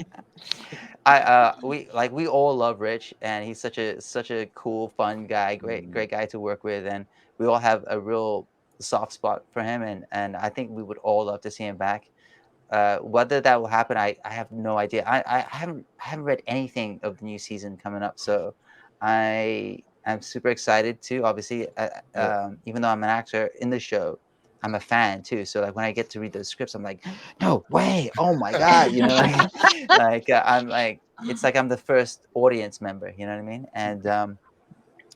we all love Rich, and he's such a cool, fun guy, great guy to work with, and we all have a real soft spot for him, and I think we would all love to see him back. Whether that will happen, I have no idea. I haven't read anything of the new season coming up, so I'm super excited too. Obviously, even though I'm an actor in the show, I'm a fan too. So like when I get to read those scripts, I'm like, no way! Oh my god! I'm like it's like I'm the first audience member. You know what I mean? And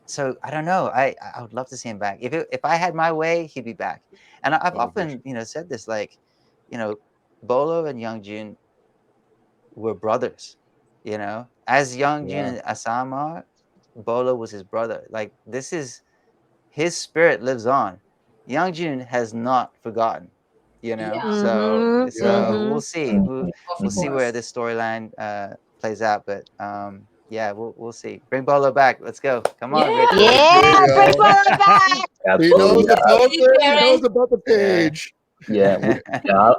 so I don't know. I would love to see him back. If I had my way, he'd be back. And I've Oh, for often said this, like, Bolo and Young Jun were brothers. As Young Jun Yeah. and Assam are, Bolo was his brother. Like his spirit lives on. Young Jun has not forgotten. you know. Yeah. So Yeah. we'll see. We'll Of see where course. this storyline plays out. But yeah, we'll see. Bring Bolo back. Let's go. Come on, Rich. Yeah. Yeah, Yeah. bring Bolo back. He Absolutely. knows about Hey, the Karen. page. Yeah,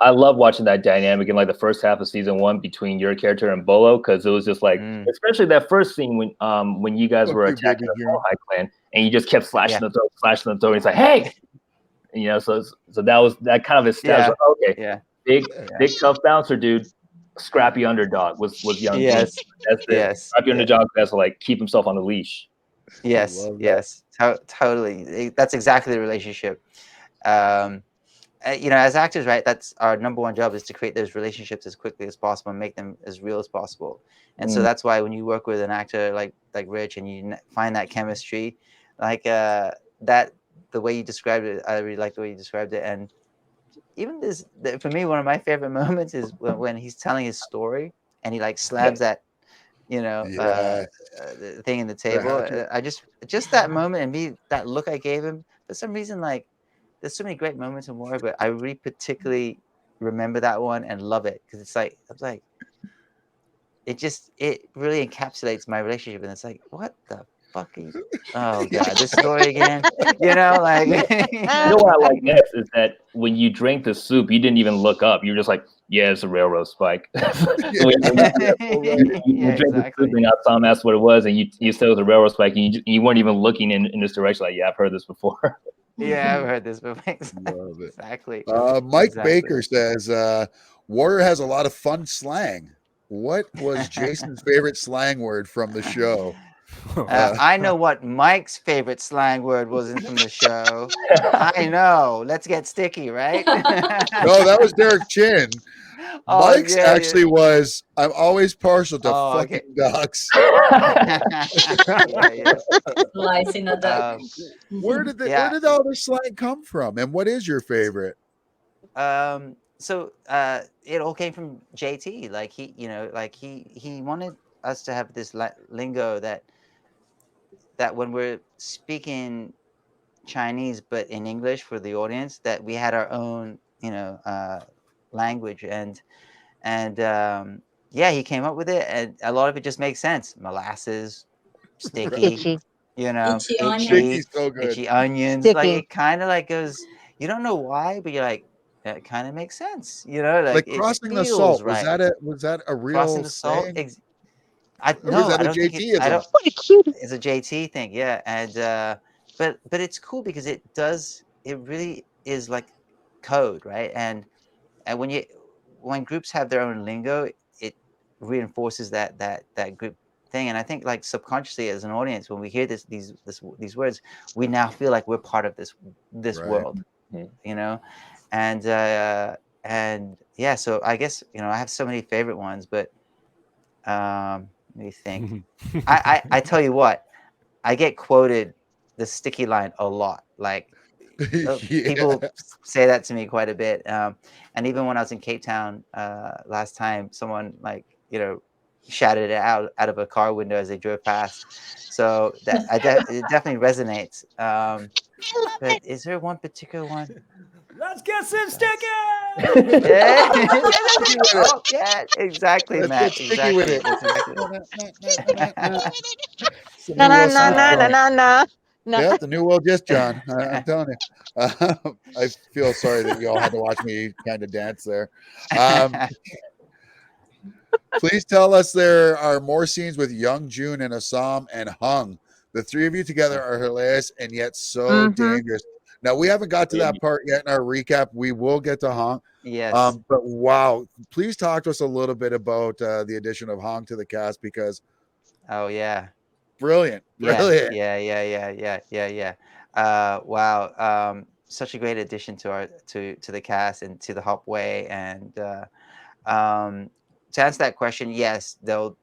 I love watching that dynamic in like the first half of season 1 between your character and Bolo, because it was just like, especially that first scene when you guys were Fuck you, attacking baby the June. High Clan, and you just kept slashing Yeah. the throat. And it's like, hey, you know, so that kind of established. Yeah. Like, okay, Yeah. big tough bouncer dude, scrappy underdog was young. Yes. That's it. Yes. Scrappy underdog has to like keep himself on the leash. Yes. Love that. Yes. Totally. That's exactly the relationship. You know, as actors, right? That's our number one job, is to create those relationships as quickly as possible and make them as real as possible. And so that's why when you work with an actor like Rich and you find that chemistry, like that, the way you described it, I really like the way you described it. And even for me, one of my favorite moments is when he's telling his story and he like slams that, you know, Yeah. the thing in the The table. hatchet. I just that moment and me, that look I gave him, for some reason, like, there's so many great moments in Warrior, but I really particularly remember that one and love it, because it's like, I was like, it really encapsulates my relationship, and it's like, what the fuck are you? Oh god, this story again, you know, like. You know what I like next is that when you drank the soup, you didn't even look up. You were just like, yeah, it's a railroad spike. So when you Yeah, drank the soup exactly. and Tom asked what it was, and you said it was a railroad spike, and you weren't even looking in this direction. Like, yeah, I've heard this before. Yeah, I've heard this before. Love it. Exactly. Mike Exactly. Baker says Warrior has a lot of fun slang. What was Jason's favorite slang word from the show? I know what Mike's favorite slang word wasn't from the show. I know. Let's get sticky, right? No, that was Derek Chin. Oh, Mike's yeah, actually was, I'm always partial to Oh, fucking okay. ducks. Yeah. Slicing a duck. Where did Yeah. all this slang come from? And what is your favorite? So it all came from JT. Like he, you know, like he wanted us to have this lingo that when we're speaking Chinese but in English for the audience, that we had our own, you know, language. And yeah, he came up with it, and a lot of it just makes sense. Molasses, sticky, Itchy. you know, Itchy onion. Sticky's so good. itchy onions. Sticky. Like, it kind of like goes. You don't know why, but you're like, that kind of makes sense. You know, Like it crossing the feels salt. right. Was that a Crossing real the salt. saying? I Or was no, that I a don't think it. I JT-ism? don't. What a cutie. It's a JT thing, yeah. And but it's cool because it really is like code, right? And when groups have their own lingo, it reinforces that group thing. And I think, like, subconsciously as an audience, when we hear these words, we now feel like we're part of this Right. world, you know. And yeah, so I guess, you know, I have so many favorite ones, but let me think. I tell you what, I get quoted the sticky line a lot. Like, Yeah. people say that to me quite a bit. And even when I was in Cape Town last time, someone, like, you know, shouted it out of a car window as they drove past. So that it definitely resonates. But is there one particular one? Let's get some sticky. Yeah. Sticky with it. Oh, yeah, exactly, Let's Matt. get sticky with Exactly. it. That's exactly. It's the Na new na Will na Smith na na song. na na. No. Yeah, the new Will Just John. I'm telling you. I feel sorry that you all had to watch me kind of dance there. Please tell us there are more scenes with Young June and Assam and Hung. The three of you together are hilarious and yet so dangerous. Now, we haven't got to that part yet in our recap. We will get to Hong. Yes. But wow, please talk to us a little bit about the addition of Hong to the cast, because Oh, yeah. brilliant. Yeah. Wow. Such a great addition to the cast and to the Hop Way. And to answer that question, yes, there'll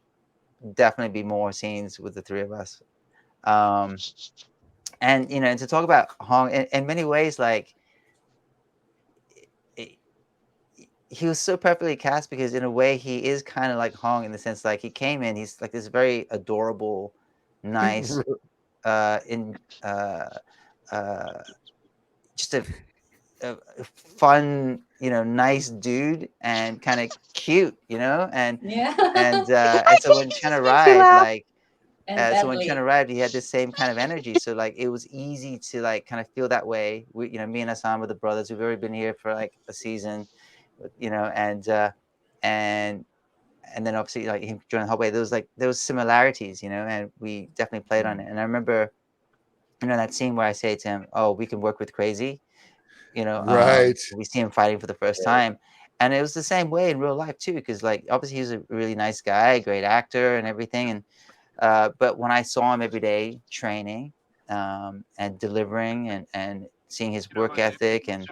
definitely be more scenes with the three of us. And, you know, and to talk about Hong in many ways, like, he was so perfectly cast, because in a way he is kind of like Hong, in the sense, like, he came in, he's like this very adorable, nice, just a fun, nice dude and kind of cute, and Yeah. and so when Chen Makes me arrived, laugh. like And so when Chen badly. arrived, he had the same kind of energy. So like it was easy to like kind of feel that way. We, me and Assam were the brothers. We've already been here for like a season, and and then obviously like him joining the whole way. There was similarities, and we definitely played on it. And I remember, that scene where I say to him, "Oh, we can work with crazy." Right. We see him fighting for the first time, and it was the same way in real life too, because like obviously he's a really nice guy, great actor and everything, and but when I saw him every day training, and delivering, and seeing his work ethic, and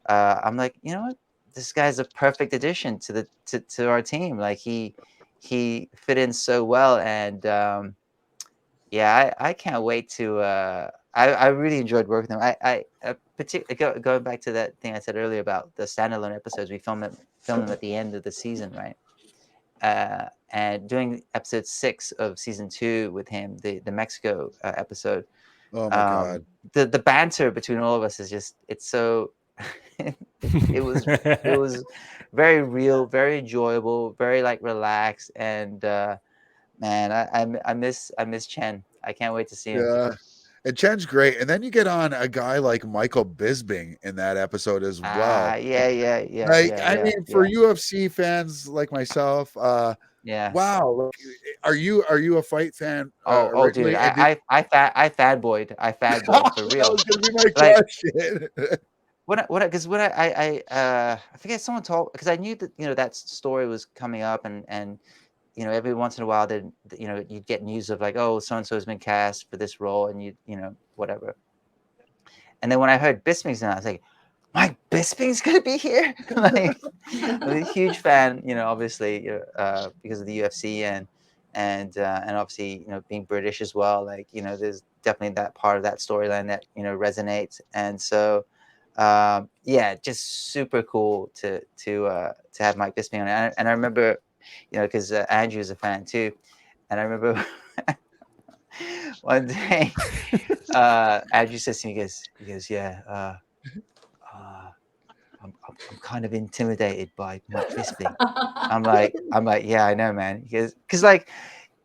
I'm like, you know what, this guy's a perfect addition to to our team. Like he fit in so well, and yeah, I can't wait to. I really enjoyed working with him. Going back to that thing I said earlier about the standalone episodes, we filmed them at the end of the season, right? And doing episode 6 of season 2 with him, the Mexico episode, Oh my God. the banter between all of us is just, it's so it was very real, very enjoyable, very like relaxed, and man, I miss Chen. I can't wait to see him. Yeah. And Chen's great. And then you get on a guy like Michael Bisping in that episode as well. Yeah, I mean, for UFC fans like myself, yeah. wow. Like, are you a fight fan Oh, dude, originally? And did I fanboyed for that real. was gonna be my Like question. when I forget, someone told, because I knew that that story was coming up, and every once in a while then you'd get news of like, oh, so and so has been cast for this role, and whatever. And then when I heard Bisping's name, I was like, Mike Bisping's gonna be here. Like, I'm a huge fan, obviously, because of the UFC, and obviously, being British as well. Like, there's definitely that part of that storyline that resonates, and so yeah, just super cool to have Mike Bisping on it. And I remember, because Andrew's a fan too, and I remember one day, Andrew says to me, he goes, yeah. I'm kind of intimidated by Mike Bisping. I'm like, yeah, I know, man. Because like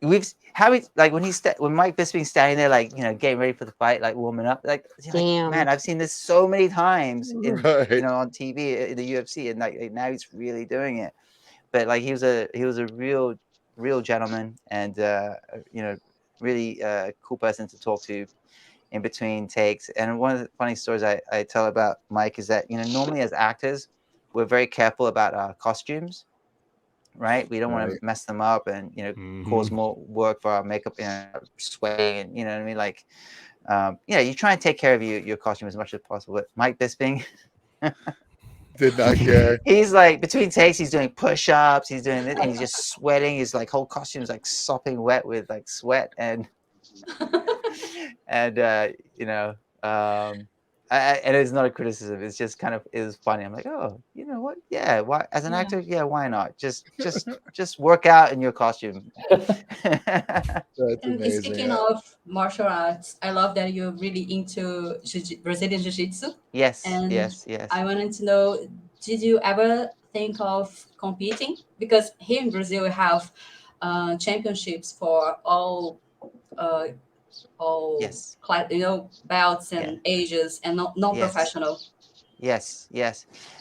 when Mike Bisping's standing there, like getting ready for the fight, like warming up, like Damn. man, I've seen this so many times in Right. on TV in the UFC, and like now he's really doing it. But like he was a real gentleman, and really cool person to talk to in between takes. And one of the funny stories I tell about Mike is that, normally as actors, we're very careful about our costumes, right? We don't want Right. to mess them up and, cause more work for our makeup, sweating, and you know what I mean? Like, you try and take care of your costume as much as possible. But Mike Bisping, Did not care. he's like, between takes, he's doing push-ups, he's doing this, and he's just sweating. His like whole costume is like sopping wet with like sweat, and and and it's not a criticism, it's just kind of, it was funny. I'm like, oh, you know what, yeah, why, as an Yeah. actor, yeah, why not just work out in your costume. That's And amazing. speaking of martial arts, I love that you're really into Brazilian Jiu-Jitsu. yes And yes I wanted to know, did you ever think of competing? Because here in Brazil, we have championships for uh, all yes belts yeah and ages, and yes non-professional. yes.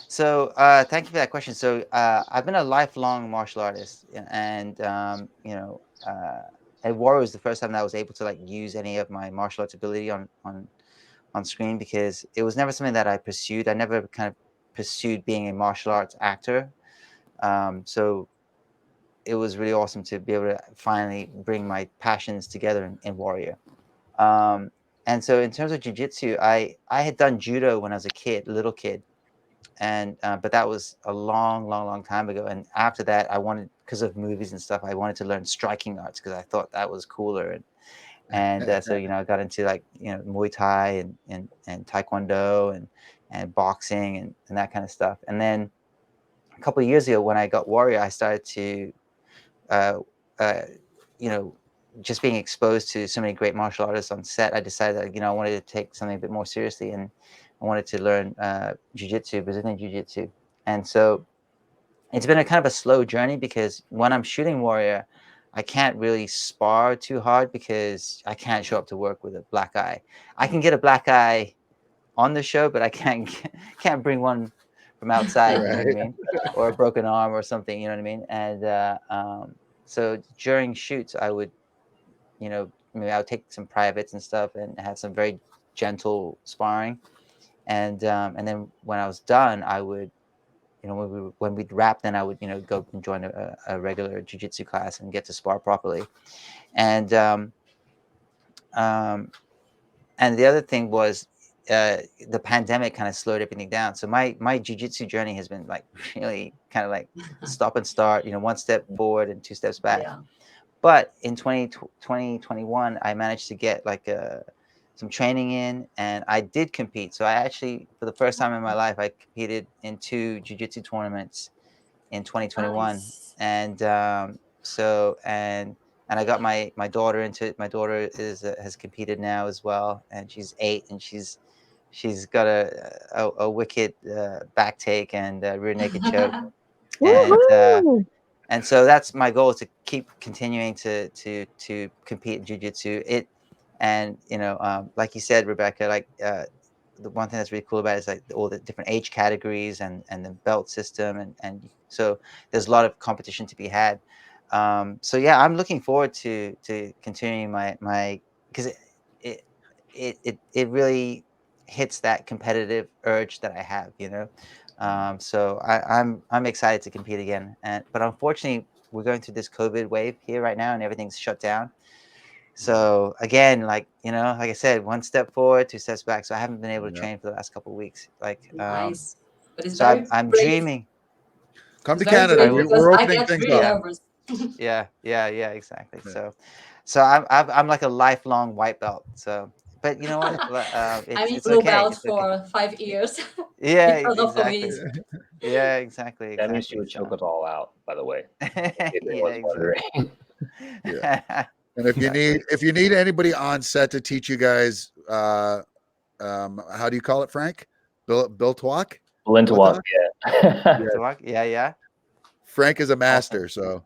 So thank you for that question. So I've been a lifelong martial artist, and at Warrior was the first time that I was able to like use any of my martial arts ability on screen, because it was never something that I pursued. I never kind of pursued being a martial arts actor. So it was really awesome to be able to finally bring my passions together in Warrior. Um, and so in terms of jujitsu, I had done judo when I was a little kid, and but that was a long time ago. And after that, I wanted, because of movies and stuff, I wanted to learn striking arts because I thought that was cooler. And so I got into like Muay Thai and Taekwondo and boxing and that kind of stuff. And then a couple of years ago, when I got Warrior, I started to uh, uh, you know just being exposed to so many great martial artists on set. I decided that I wanted to take something a bit more seriously, and I wanted to learn jiu-jitsu, Brazilian jiu-jitsu. And so it's been a kind of a slow journey because when I'm shooting warrior, I can't really spar too hard because I can't show up to work with a black eye. I can get a black eye on the show, but I can't bring one from outside, you know what I mean? Or a broken arm or something, you know what I mean? And so during shoots, I would, maybe I would take some privates and stuff and have some very gentle sparring. And then when I was done, I would, when we'd wrap, then I would, go and join a regular jiu-jitsu class and get to spar properly. And and the other thing was the pandemic kind of slowed everything down. So my jiu-jitsu journey has been like really kind of like stop and start, one step forward and two steps back. Yeah. But in 2021, I managed to get like some training in, and I did compete. So I actually, for the first time in my life, I competed in 2 jiu-jitsu tournaments in 2021. Nice. And and I got my daughter into it. My daughter has competed now as well, and she's 8, and she's got a wicked back take and rear naked choke. And so that's my goal, is to keep continuing to compete in jiu-jitsu. And like you said, Rebecca, like the one thing that's really cool about it is like all the different age categories and the belt system, and so there's a lot of competition to be had. So yeah, I'm looking forward to continuing my because it really hits that competitive urge that I have, so I'm excited to compete again. But unfortunately, we're going through this COVID wave here right now, and everything's shut down. So again, like like I said, one step forward, two steps back. So I haven't been able to train for the last couple of weeks. Like, Nice. But it's so very I'm brave. dreaming. Come It's to very Canada. brave because We're I opening get things really up. nervous. Yeah, exactly. Yeah. So I'm like a lifelong white belt. So, but you know what? I'm in It's blue okay. belt It's okay. for 5 years Yeah, because of exactly. COVID. Yeah, exactly. That means she Exactly. would choke So, us all out, by the way. If yeah, anyone's wondering. Yeah. And if you need anybody on set to teach you guys, how do you call it, Frank? Bill Twalk? Lintawak, yeah. Yeah. Frank is a master, so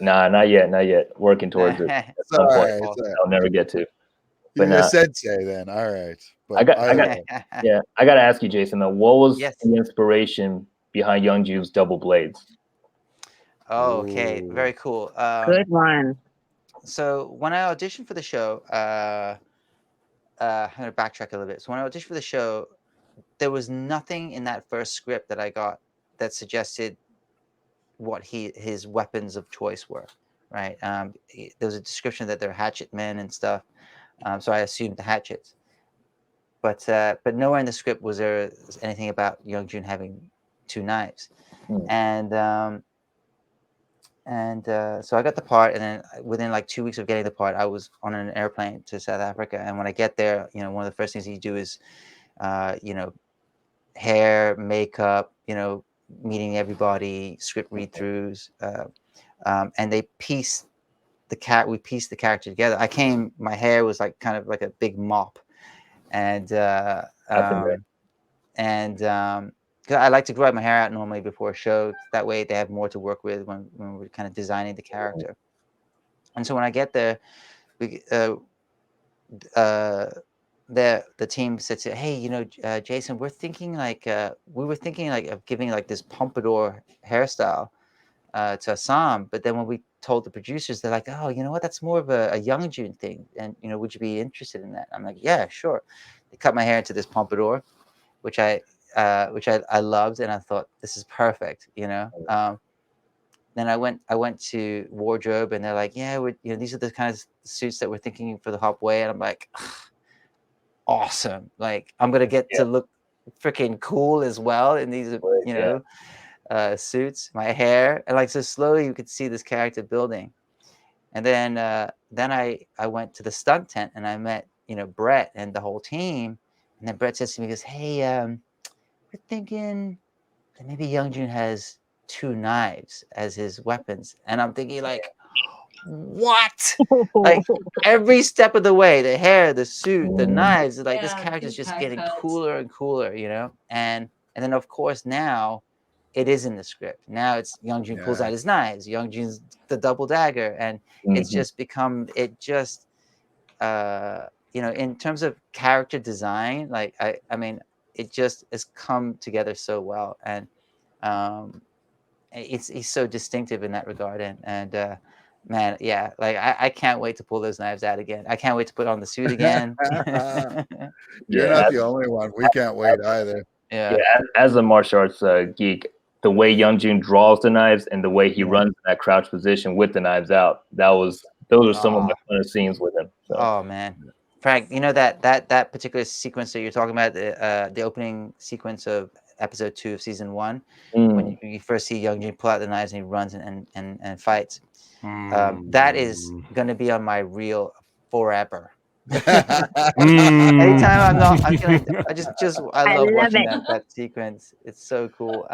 Nah, not yet. Working towards it. At it's some all point, right. It's all right. I'll never get to. But You're a sensei then. All right. But I got to ask you, Jason, though, what was Yes. the inspiration behind Young Juve's Double Blades? Oh, okay. Very cool. Good one. So when I auditioned for the show, I'm going to backtrack a little bit. So when I auditioned for the show, there was nothing in that first script that I got that suggested what his weapons of choice were, right? There was a description that they're hatchet men and stuff, so I assumed the hatchets. But nowhere in the script was there anything about Young Jun having 2 knives, and so I got the part, and then within like 2 weeks of getting the part, I was on an airplane to South Africa. And when I get there, one of the first things you do is, hair, makeup, meeting everybody, script read-throughs, and we pieced the character together. My hair was like kind of like a big mop, and 'cause I like to grow my hair out normally before a show. That way they have more to work with when we're kind of designing the character. And so when I get there, we, the team said to, hey, Jason, we were thinking like of giving like this pompadour hairstyle to Assam, but then when we told the producers, they're like, oh, you know what, that's more of a Young June thing, and would you be interested in that? I'm like, yeah, sure. They cut my hair into this pompadour, which I loved, and I thought, this is perfect. Then I went to wardrobe, and they're like, yeah, these are the kind of suits that we're thinking for the Hop Way, and I'm like, awesome, like I'm gonna get to look freaking cool as well in these suits, my hair, and like, so slowly you could see this character building. And then I went to the stunt tent, and I met Brett and the whole team. And then Brett says to me, he goes, hey, we're thinking that maybe Young Jun has 2 knives as his weapons. And I'm thinking like, what? Like every step of the way, the hair, the suit, the knives, like this Yeah, character's his just getting haircut. cooler and cooler, you know? And then of course now it is in the script. Now it's Youngjun pulls Yeah. out his knives, Youngjun's the double dagger, and it's just become in terms of character design, like I mean, it just has come together so well, and um he's so distinctive in that regard, and man, yeah, like I can't wait to pull those knives out again. I can't wait to put on the suit again. You're Yeah, not the only one. We can't wait either. yeah. Yeah, As a martial arts geek, the way Youngjun draws the knives and the way he runs in that crouch position with the knives out, those are some of my funnest scenes with him. So. oh man, Frank, you know that particular sequence that you're talking about, the opening sequence of episode 2 of season 1, when you first see Youngjun pull out the knives and he runs and fights. That is going to be on my reel forever. Anytime I'm feeling, I love love watching it. that sequence. It's so cool.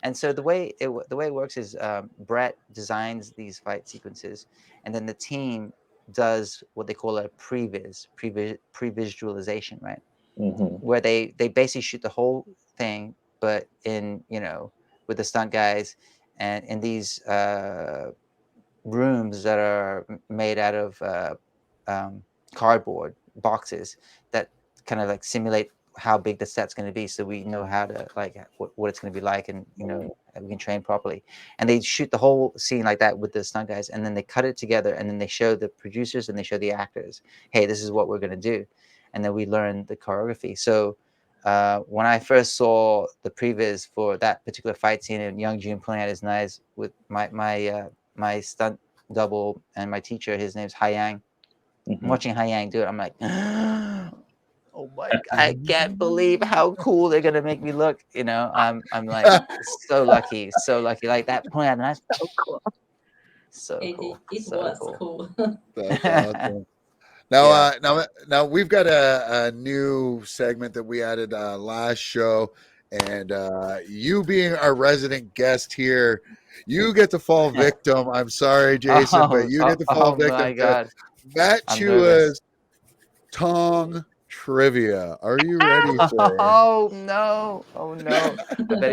And so the way it works is Brett designs these fight sequences, and then the team does what they call a pre-visualization, right? Where they basically shoot the whole thing, but in with the stunt guys, and in these rooms that are made out of cardboard boxes that kind of like simulate how big the set's going to be, so we know how to like what it's going to be like, and we can train properly. And they shoot the whole scene like that with the stunt guys, and then they cut it together, and then they show the producers and they show the actors, hey, this is what we're going to do, and then we learn the choreography. So when I first saw the previs for that particular fight scene and Youngjun pulling out his knives with my stunt double and my teacher, his name's Haiyang. Watching Haiyang do it, I'm like, oh my God, I can't believe how cool they're gonna make me look. I'm like so lucky. Like that pulling out the knives, so cool. So cool. It So was cool. cool. That's awesome. Now, now we've got a new segment that we added last show, and you being our resident guest here, you get to fall victim. I'm sorry, Jason, but you get to fall victim my God. to Matt I'm nervous. Chua's Tong trivia. Are you ready for it? Oh no! Oh no!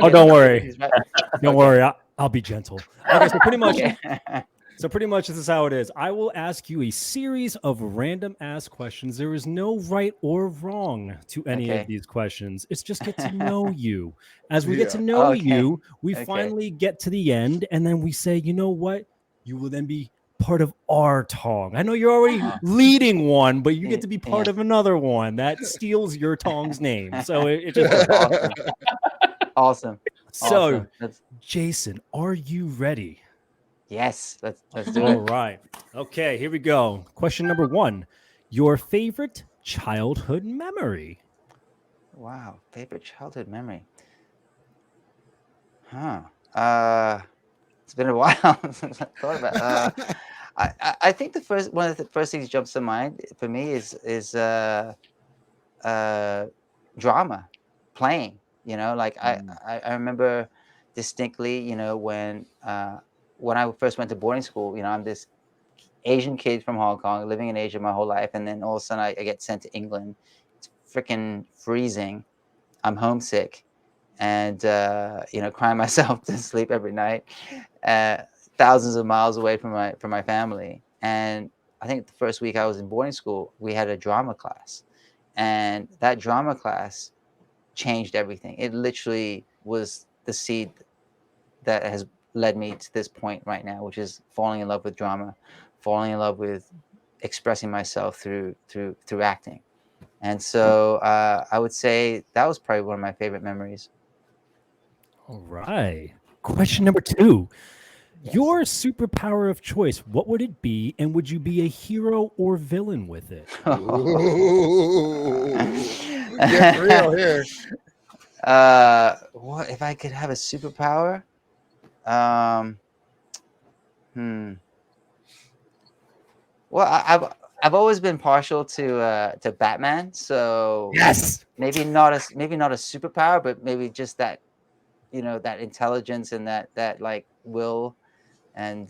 Oh, don't worry. Don't worry. I'll be gentle. Okay, so pretty much. So pretty much this is how it is. I will ask you a series of random ass questions. There is no right or wrong to any of these questions. It's just get to know you. As we get to know you, we finally get to the end, and then we say, you know what? You will then be part of our Tong. I know you're already leading one, but you get to be part of another one that steals your Tong's name. So it just awesome. Awesome. So, Jason, are you ready? Yes, let's do it. All right. Okay, here we go. Question number 1. Your favorite childhood memory? Wow, favorite childhood memory. Huh. It's been a while since I thought about it. I think one of the first things that jumps to mind for me is drama, playing. Like I remember distinctly, when I first went to boarding school, I'm this Asian kid from Hong Kong, living in Asia my whole life, and then all of a sudden I get sent to England. It's freaking freezing. I'm homesick, and crying myself to sleep every night, thousands of miles away from my family. And I think the first week I was in boarding school, we had a drama class, and that drama class changed everything. It literally was the seed that has led me to this point right now, which is falling in love with drama, falling in love with expressing myself through acting. And so I would say that was probably one of my favorite memories. All right. Question number 2. Yes. Your superpower of choice, what would it be, and would you be a hero or villain with it? Ooh. Get real here. What if I could have a superpower? Well, I've always been partial to Batman, so yes, maybe not a superpower, but maybe just that, that intelligence and that like will and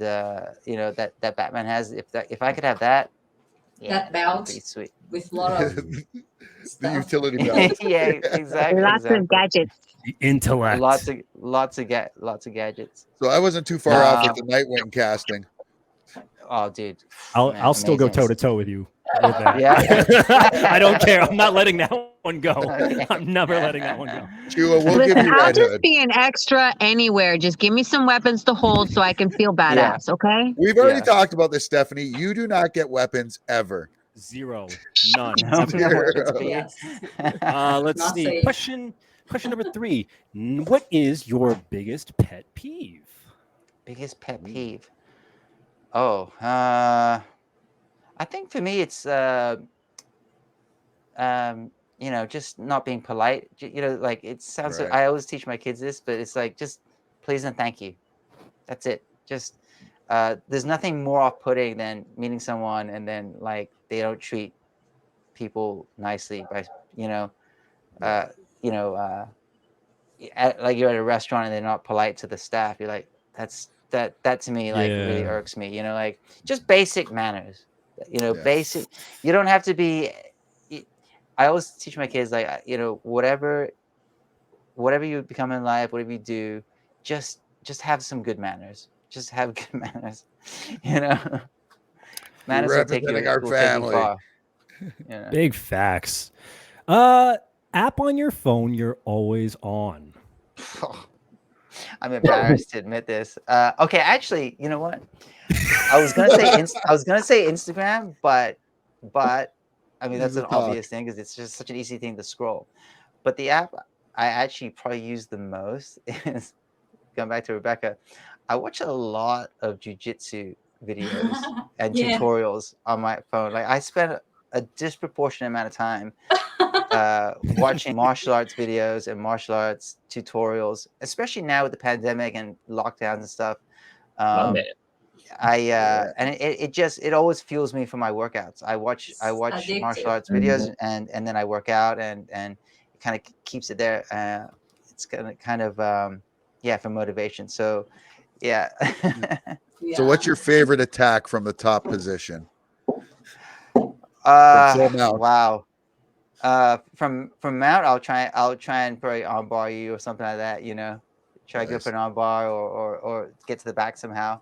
you know that Batman has. If I could have that, yeah, That belt pretty sweet. with a lot of The stuff. utility belt. Yeah, exactly. Lots of gadgets. The intellect. Lots of gadgets. So I wasn't too far off with the Nightwing casting. Oh, dude, I'll still go amazing. toe to toe with you with that. Yeah. I don't care. I'm not letting that one go. Okay. I'm never letting that one go. Chua, we'll give Listen, you I'll Red just Hood. be an extra anywhere. Just give me some weapons to hold so I can feel badass, okay? We've already Yeah. talked about this, Stephanie. You do not get weapons ever. Zero. None. No, Ever. no weapons for you. Yes. Let's Not see. safe. Question number 3. What is your biggest pet peeve? Biggest pet peeve. Oh, I think for me it's you know, just not being polite. You know, like it sounds. Right. I always teach my kids this, but it's like just please and thank you. That's it. Just there's nothing more off-putting than meeting someone and then like they don't treat people nicely by you know, like you're at a restaurant and they're not polite to the staff. You're like that to me like really Yeah. irks me. You know, like just basic manners. You know, Yeah. basic. You don't have to be. I always teach my kids like you know whatever you become in life, whatever you do, just have some good manners. Just have good manners. You know, manners will take you representing our will take you family. far. You know? Big facts. App on your phone you're always on. I'm embarrassed to admit this. Okay, actually, you know what? I was gonna say Instagram, but I mean that's Use an the talk. obvious thing because it's just such an easy thing to scroll. But the app I actually probably use the most is going back to Rebecca. I watch a lot of jujitsu videos and Yeah. tutorials on my phone. Like I spend a disproportionate amount of time watching martial arts videos and martial arts tutorials, especially now with the pandemic and lockdowns and stuff. My man. And it always fuels me for my workouts. I watch addictive. martial arts videos and then I work out and it kind of keeps it there. It's kind of yeah, for motivation. So yeah. So what's your favorite attack from the top position? full mount. Wow. From mount, I'll try and probably armbar you or something like that. You know, try to go Nice. for an armbar or get to the back somehow.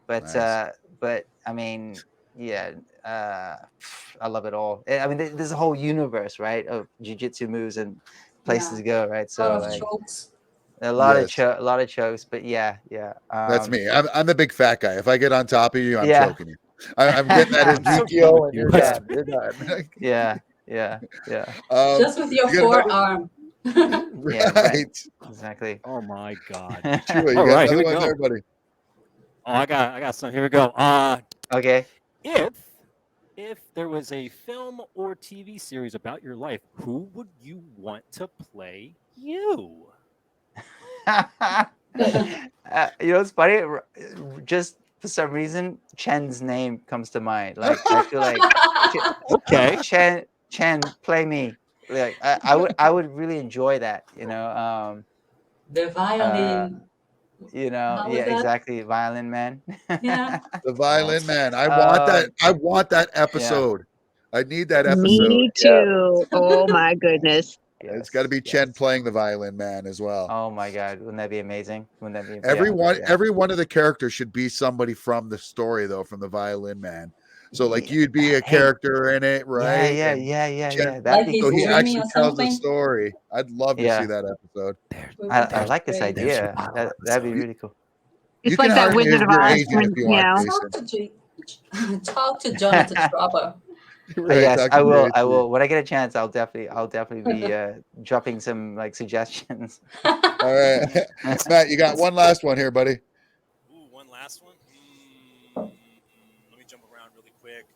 But Nice. but I mean, yeah, I love it all. I mean, there's a whole universe, right, of jiu-jitsu moves and places to go, right? A So lot of like, chokes. a lot Yes. of a lot of chokes, but yeah. That's me. I'm the big fat guy. If I get on top of you, I'm Yeah. choking you. I'm getting that I'm so Ezekiel, and you. you're done. You're done. Yeah. Just with your you got another- forearm. Yeah, right. right. Exactly. Oh my god. Chua, you All got right, here another we one go. there, buddy. Oh, I got some. Here we go. Okay. If there was a film or TV series about your life, who would you want to play you? You know, it's funny. Just for some reason, Chen's name comes to mind. Like I feel like Okay. Chen, play me. Like I would really enjoy that. You know, The violin. you know, How was yeah, that? exactly. Violin man. Yeah. The Violin Man. I want that. I want that episode. I need that episode. Me too. Oh my goodness. It's got to be Chen playing the Violin Man as well. Oh my God, wouldn't that be amazing? Wouldn't that be Every one of the characters should be somebody from the story, though, from the Violin Man. So, like, you'd be a character in it, right? Yeah. Chen- That'd Like be he's So he cool. dreaming actually or tells the something? story. I'd love to Yeah. see that episode. I like this Great. idea. That'd be really cool. It's You like can that hire me Wizard as of your Oz agent when, if you you want, know. Jason. Talk to Jonathan Strauber. Right, Yes, talk I to will. me. I will. When I get a chance, I'll definitely be dropping some like suggestions. All right, Matt, you got one last one here, buddy. Ooh, one last one. Let me jump around really quick.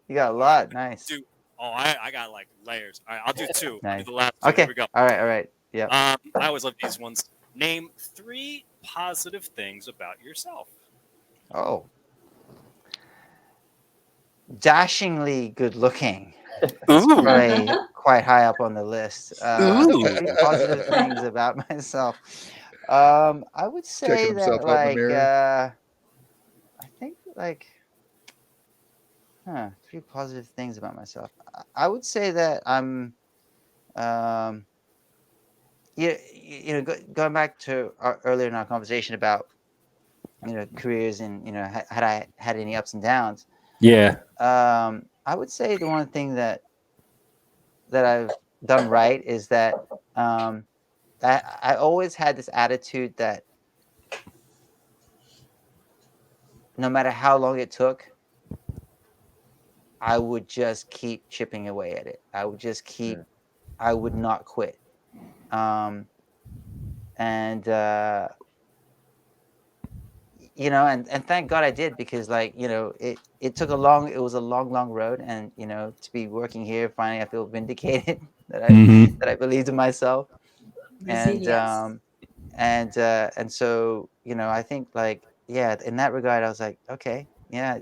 You got a lot. Nice. Dude, oh, I got like layers. All right, I'll do two. I'll Nice. do the last two. Okay. Here we go. All right. Yeah. I always love these ones. Name 3 positive things about yourself. Oh. Dashingly good looking. Ooh. Probably quite high up on the list. Ooh. 3 positive things about myself. I would Checking say himself that out in the mirror. I think three positive things about myself. I would say that I'm um going back to earlier in our conversation about careers and had I had any ups and downs. Yeah. I would say the one thing that I've done right is that um I always had this attitude that no matter how long it took, I would just keep chipping away at it. I would just keep. I would not quit. Um, and and thank God I did, because it took it was a long road, and to be working here finally I feel vindicated that I believed in myself. And Resilience. and so I think in that regard I was like, okay, yeah,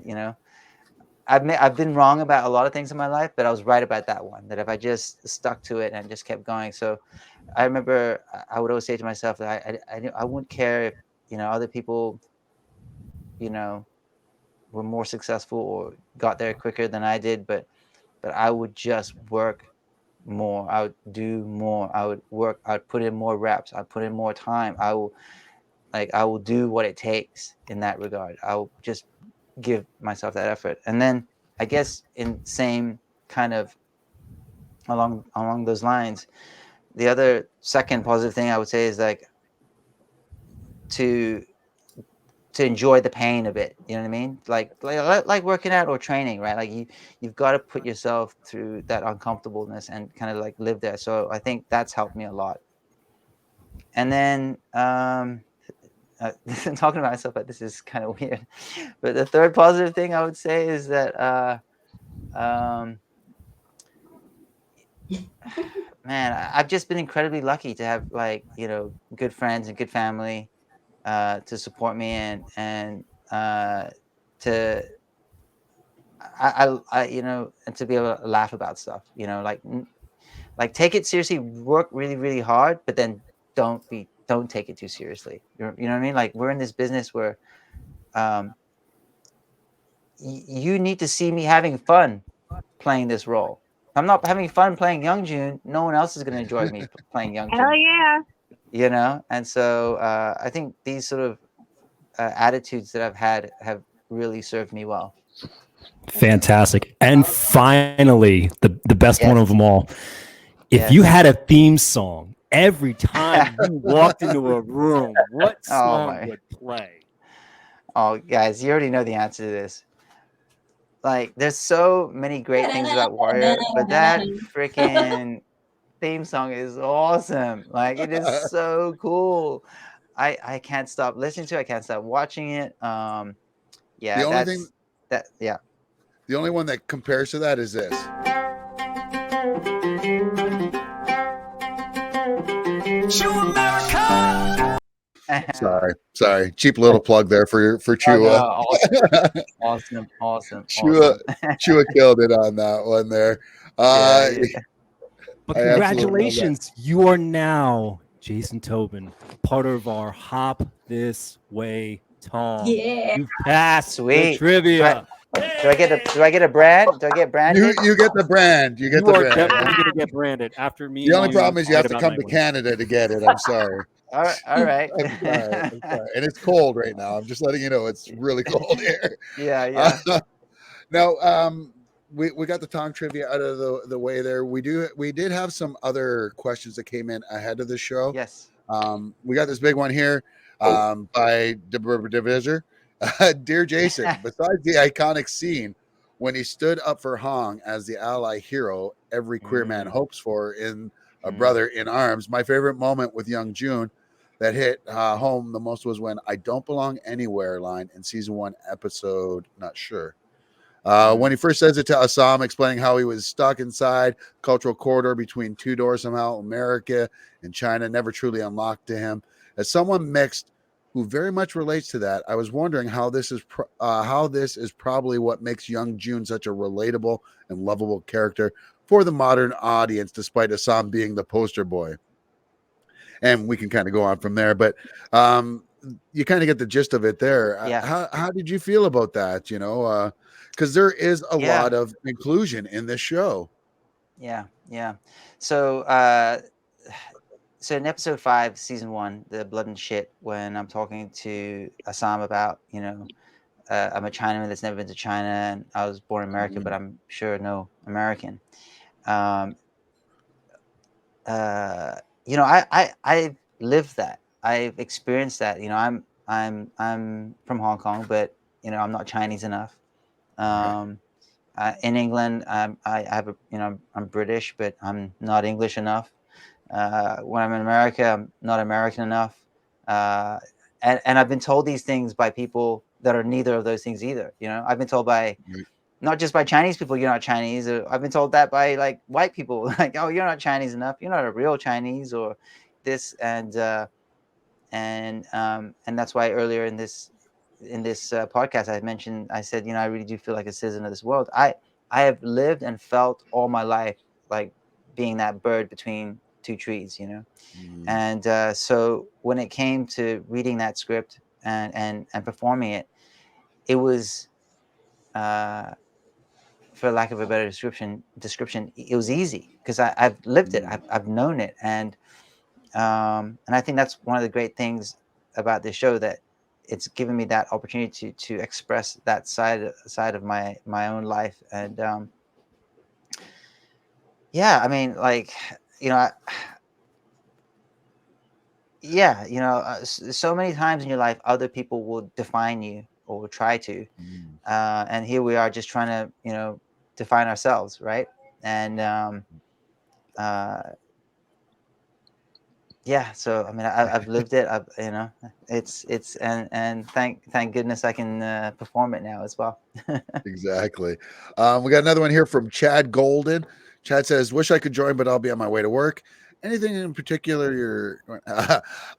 I've been wrong about a lot of things in my life, but I was right about that one, that if I just stuck to it and just kept going. So I remember I would always say to myself that I wouldn't care if other people you know were more successful or got there quicker than I did, but I would just work more. I would do more. I would work. I'd put in more reps. I'd put in more time. I will do what it takes in that regard. I will just give myself that effort. And then I guess in same kind of along those lines, the other second positive thing I would say is to enjoy the pain a bit. You know what I mean? Like working out or training, right? Like you've got to put yourself through that uncomfortableness and kind of like live there. So I think that's helped me a lot. And then talking about myself, but this is kind of weird. But the third positive thing I would say is that man, I've just been incredibly lucky to have good friends and good family to support me and to and to be able to laugh about stuff, like take it seriously, work really, really hard, but then don't take it too seriously. You know what I mean? Like, we're in this business where um, you need to see me having fun playing this role. If I'm not having fun playing Young June, no one else is going to enjoy me playing Young Hell June. yeah. And so I think these sort of attitudes that I've had have really served me well. Fantastic. And finally, the best one Yes. of them all. If Yes. you had a theme song every time you walked into a room, what song would play? Oh, guys, you already know the answer to this. Like, there's so many great things about Warrior, but that freaking theme song is awesome. Like, it is so cool. I can't stop listening to it. I can't stop watching it. Yeah, The only thing yeah. The only one that compares to that is this. Sorry. Cheap little plug there for Chua. Awesome. Chua killed it on that one there. But congratulations, you are now Jason Tobin, part of our Hop This Way Tong. Yeah. You passed the trivia. Do I get a brand? Do I get branded? You get the brand. You are definitely gonna get branded after me. The only problem is you have to come to Canada to get it. I'm sorry. All right. I'm sorry. And it's cold right now. I'm just letting you know it's really cold here. Yeah. Now, we got the Tong trivia out of the way there. We did have some other questions that came in ahead of the show. Yes. We got this big one here by Divisor. Dear Jason, besides the iconic scene when he stood up for Hong as the ally hero every queer man hopes for in a brother in arms, my favorite moment with Young June that hit home the most was when "I don't belong anywhere" line in season 1, episode not sure. When he first says it to Assam, explaining how he was stuck inside cultural corridor between two doors somehow, America and China, never truly unlocked to him. As someone mixed who very much relates to that, I was wondering how this is probably what makes Young June such a relatable and lovable character for the modern audience, despite Assam being the poster boy. and we can kind of go on from there. But you kind of get the gist of it there. How did you feel about that? You know, because there is a lot of inclusion in this show. Yeah. So so in episode 5, season 1, the blood and shit, when I'm talking to Assam about, you know, I'm a Chinaman that's never been to China, and I was born in America, but I'm sure no American. You know, I've lived that. I've experienced that. You know, I'm from Hong Kong, but you know, I'm not Chinese enough. In England, I have a, you know, I'm British, but I'm not English enough. When I'm in America, I'm not American enough. And I've been told these things by people that are neither of those things either. You know, I've been told by not just by Chinese people, you're not Chinese. I've been told that by like white people, like, oh, you're not Chinese enough. You're not a real Chinese, or this, and that's why earlier in this podcast I said, you know, I really do feel like a citizen of this world. I have lived and felt all my life like being that bird between two trees, you know. And so when it came to reading that script and performing it, it was for lack of a better description, it was easy because I've lived it, I've known it, and I think that's one of the great things about this show, that it's given me that opportunity to express that side of my own life. And yeah, I mean, like, you know, you know, so many times in your life, other people will define you or try to, and here we are just trying to, you know, define ourselves, right? And yeah, so I mean, I've lived it. You know, it's and thank goodness I can perform it now as well. Exactly. We got another one here from Chad Golden. Chad says, "Wish I could join, but I'll be on my way to work. Anything in particular you're?"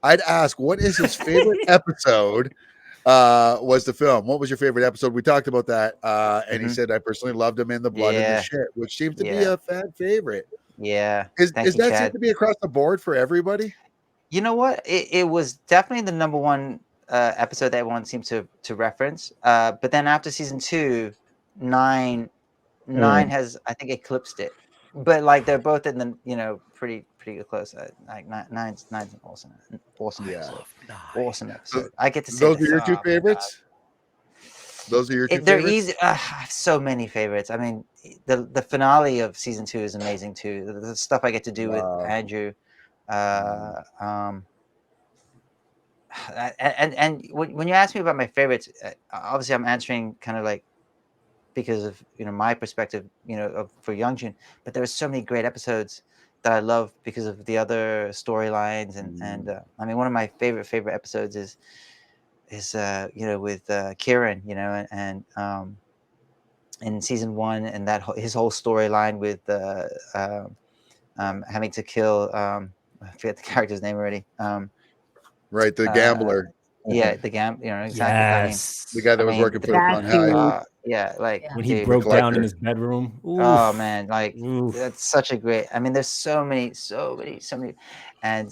I'd ask, what is his favorite episode? Was the film? What was your favorite episode? We talked about that, and he said, "I personally loved him in the blood and the shit," which seems to be a fan favorite. Yeah. Is Thank you, that Chad. seem to be across the board for everybody? You know what? It was definitely the number one episode that everyone seems to reference. But then after season 2, 9 has, I think, eclipsed it. But like they're both in the, you know, pretty close. Like nine's an awesome episode. Awesome episode. I get to say those are your two favorites. Those are your two they're favorites? easy. I have so many favorites. I mean, the finale of season 2 is amazing too. The stuff I get to do with Andrew. And when you ask me about my favorites, obviously I'm answering kind of like because of, you know, my perspective, you know, for Youngjun. But there are so many great episodes that I love because of the other storylines, and I mean, one of my favorite episodes is you know, with Kieran, you know, and in season 1, and his whole storyline with having to kill I forget the character's name already. Right, the gambler. Yeah, the you know, exactly. Yes. The guy that was working for Shanghai. Yeah, like when he dude, broke down in his bedroom. Oh man, like Oof. that's such a great. I mean, there's so many, and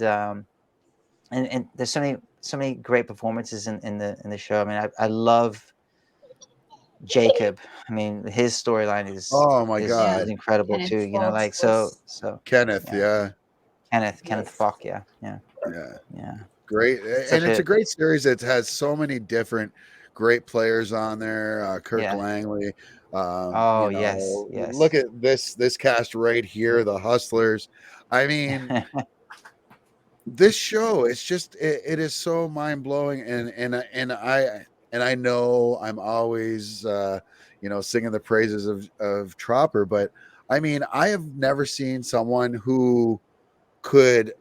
there's so many great performances in the show. I mean, I love Jacob. I mean, his storyline is Oh my God. is incredible Kenneth too. You know, like so Kenneth, yeah. Kenneth Falk, yeah. Great. And it's a great series that has so many different great players on there. Kirk Langley. Oh, you know, yes. Look at this cast right here, the Hustlers. I mean, this show, it's just it is so mind blowing, and I know I'm always you know, singing the praises of Tropper, but I mean, I have never seen someone who could,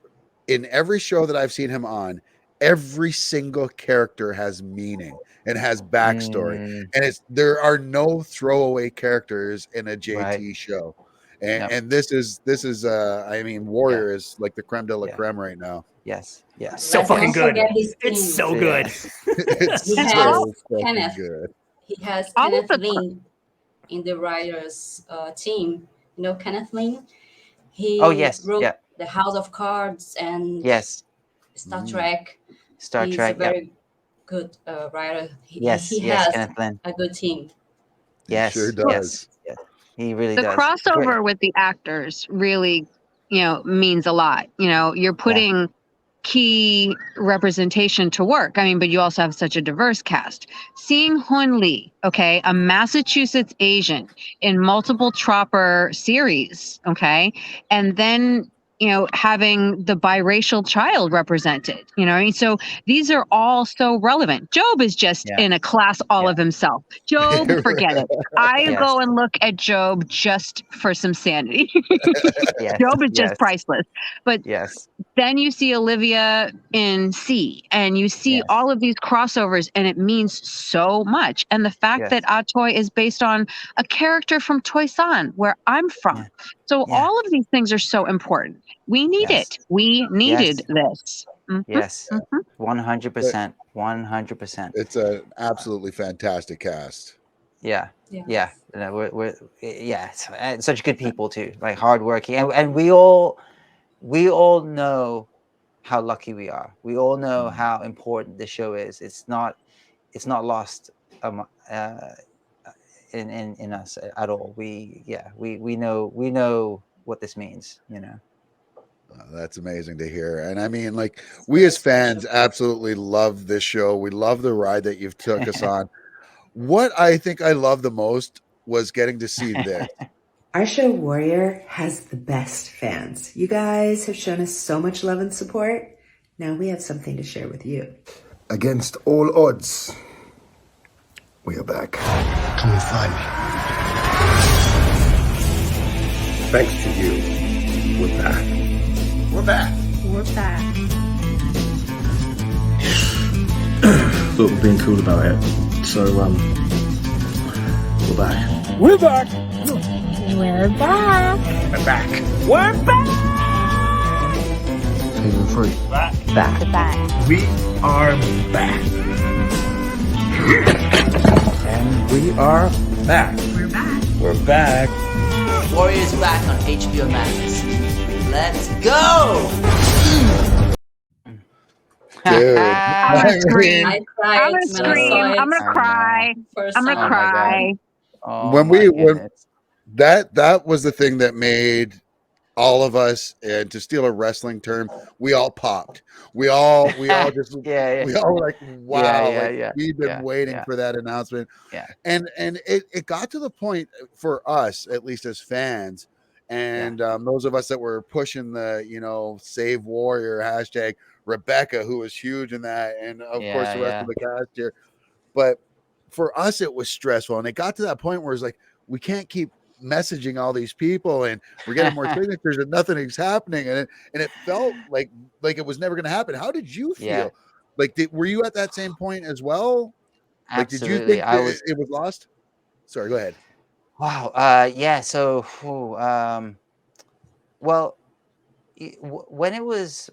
in every show that I've seen him on, every single character has meaning and has backstory, and there are no throwaway characters in a JT show. And this is I mean, Warrior is like the creme de la creme right now. Yes. So fucking good. It's so good. It's He so has fucking Kenneth. good. He has Kenneth Lin in the writers team. You know Kenneth Lin? He Oh, yes. wrote Yeah. The House of Cards and Yes. Star Trek. Star He's Trek. a very good writer. Yes, He yes, has Kenneth Flynn. a good team. Yes, sure yes, does. yes. He really The does. crossover with the actors really, means a lot. You're putting key representation to work. I mean, but you also have such a diverse cast. Seeing Hun Lee, okay, a Massachusetts Asian in multiple Tropper series, okay, and then having the biracial child represented, what I mean? So these are all so relevant. Job is just in a class all of himself. Job, forget it. I go and look at Job just for some sanity. Job is just priceless. But then you see Olivia in C, and you see all of these crossovers, and it means so much. And the fact that Atoy is based on a character from Toisan, where I'm from. So all of these things are so important. We need it. We needed this. Yes, 100%, 100%. It's an absolutely fantastic cast. Yeah. We're such good people too, like hardworking, and we all know how lucky we are. We all know how important the show is. It's not lost in us at all. We know what this means. That's amazing to hear. And I mean, like, we as fans absolutely love this show. We love the ride that you've took us on. What I think I love the most was getting to see this. Our show Warrior has the best fans. You guys have shown us so much love and support. Now we have something to share with you. Against all odds, we are back. Come and find me. Thanks to you, we're back. We're back. We're back. But we're being cool about it. So, we're back. We're back. We're back. We're back. We're back. Season 3. Back. Back. Back. We are back. And we are back. We're back. We're back. Warriors back on HBO Max. Let's go! Dude, I'm gonna scream. I cried. I'm gonna scream. I'm gonna cry. I'm gonna cry. That was the thing that made all of us, and to steal a wrestling term, we all popped. We all just we all were like, wow, we've been waiting for that announcement. And it got to the point for us, at least as fans, and those of us that were pushing the Save Warrior hashtag, Rebecca, who was huge in that, and of course the rest of the cast here. But for us, it was stressful, and it got to that point where it's like, we can't keep messaging all these people, and we're getting more signatures, and nothing is happening, and it felt like it was never going to happen. How did you feel? Like, were you at that same point as well? Like, Absolutely. did you think it was lost? Sorry, go ahead. Wow. So, well, when it was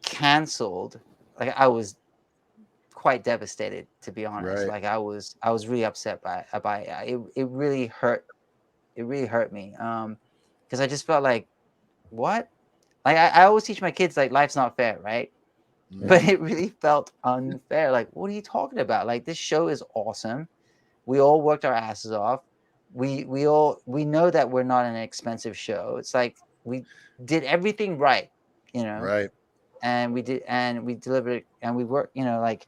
canceled, like, I was quite devastated, to be honest. Right. Like, I was really upset by it. It really hurt. It really hurt me. Because I just felt like, what? Like, I always teach my kids, like, life's not fair, right? But it really felt unfair. Like, what are you talking about? Like, this show is awesome. We all worked our asses off. We know that we're not an expensive show. It's like, we did everything right, Right. And we delivered it, and we worked, like,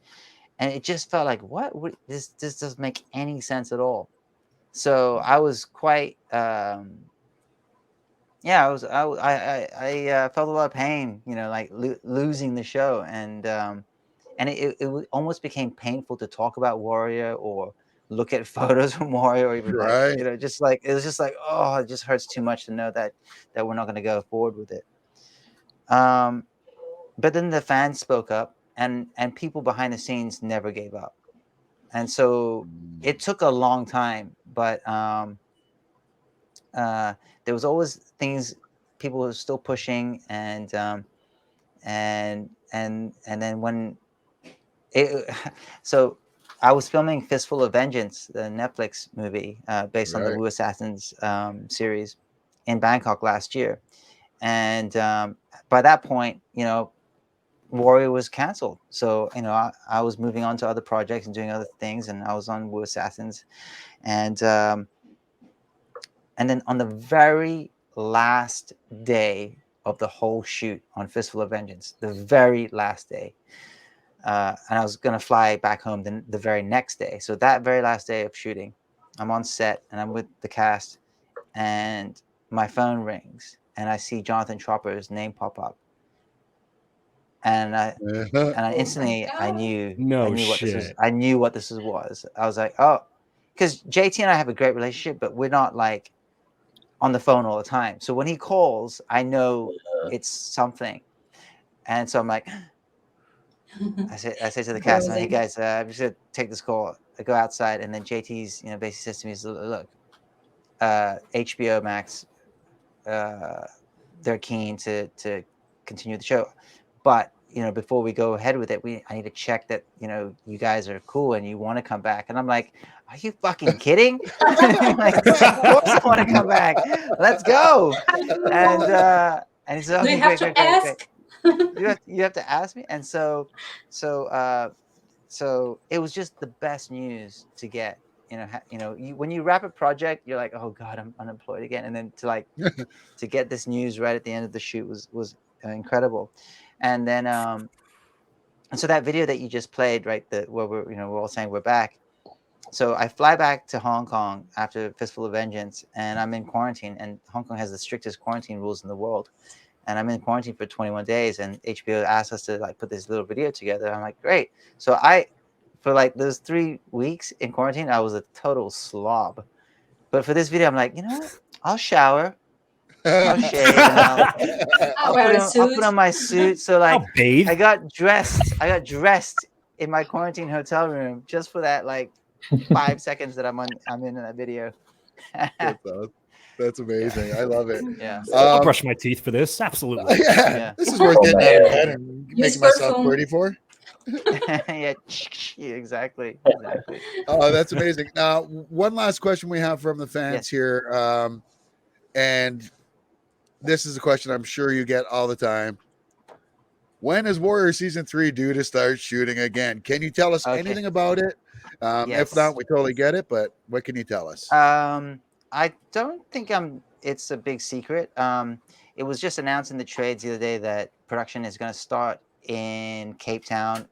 and it just felt like, what? This doesn't make any sense at all. So I was quite, I felt a lot of pain, like losing the show, and it almost became painful to talk about Warrior or look at photos from Warrior, or even like, just like, it was just like, oh, it just hurts too much to know that we're not going to go forward with it. But then the fans spoke up, and people behind the scenes never gave up. And so it took a long time, but there was always things people were still pushing, and then when so I was filming Fistful of Vengeance, the Netflix movie based on the Wu Assassins series, in Bangkok last year. And by that point, Warrior was canceled. So I was moving on to other projects and doing other things, and I was on Wu Assassins, and then on the very last day of the whole shoot on Fistful of Vengeance, the very last day, and I was gonna fly back home the very next day. So that very last day of shooting, I'm on set and I'm with the cast, and my phone rings and I see Jonathan Tropper's name pop up, and I instantly I knew what this was. I knew what this was. I was like, oh, because JT and I have a great relationship, but we're not like on the phone all the time. So when he calls, I know it's something, and so I'm like, I say to the cast, hey guys, I'm just gonna take this call. I go outside, and then JT's basically says to me, look, HBO Max, they're keen to continue the show, but before we go ahead with it, I need to check that you guys are cool and you want to come back. And I'm like, are you fucking kidding? Like, of course I want to come back. Let's go. And he said, okay, great. You have to ask me. And so it was just the best news to get. When you wrap a project, you're like, oh God, I'm unemployed again. And then to get this news right at the end of the shoot was incredible. And then and so that video that you just played, right, where we're all saying we're back. So I fly back to Hong Kong after Fistful of Vengeance, and I'm in quarantine. And Hong Kong has the strictest quarantine rules in the world. And I'm in quarantine for 21 days. And HBO asked us to put this little video together. I'm like, great. So for those 3 weeks in quarantine, I was a total slob. But for this video, I'm like, you know what? I'll shower. I'll shave, and I'll put on my suit. So I got dressed in my quarantine hotel room just for that 5 seconds that I'm in that video. That's amazing. I love it. Yeah. I'll brush my teeth for this. Absolutely. Yeah. This is worth getting out of bed and making myself pretty for. Yeah, exactly. Oh, that's amazing. Now, one last question we have from the fans here, and this is a question I'm sure you get all the time. When is Warrior Season 3 due to start shooting again? Can you tell us anything about it? If not, we totally get it, but what can you tell us? I don't think it's a big secret. It was just announced in the trades the other day that production is going to start in Cape Town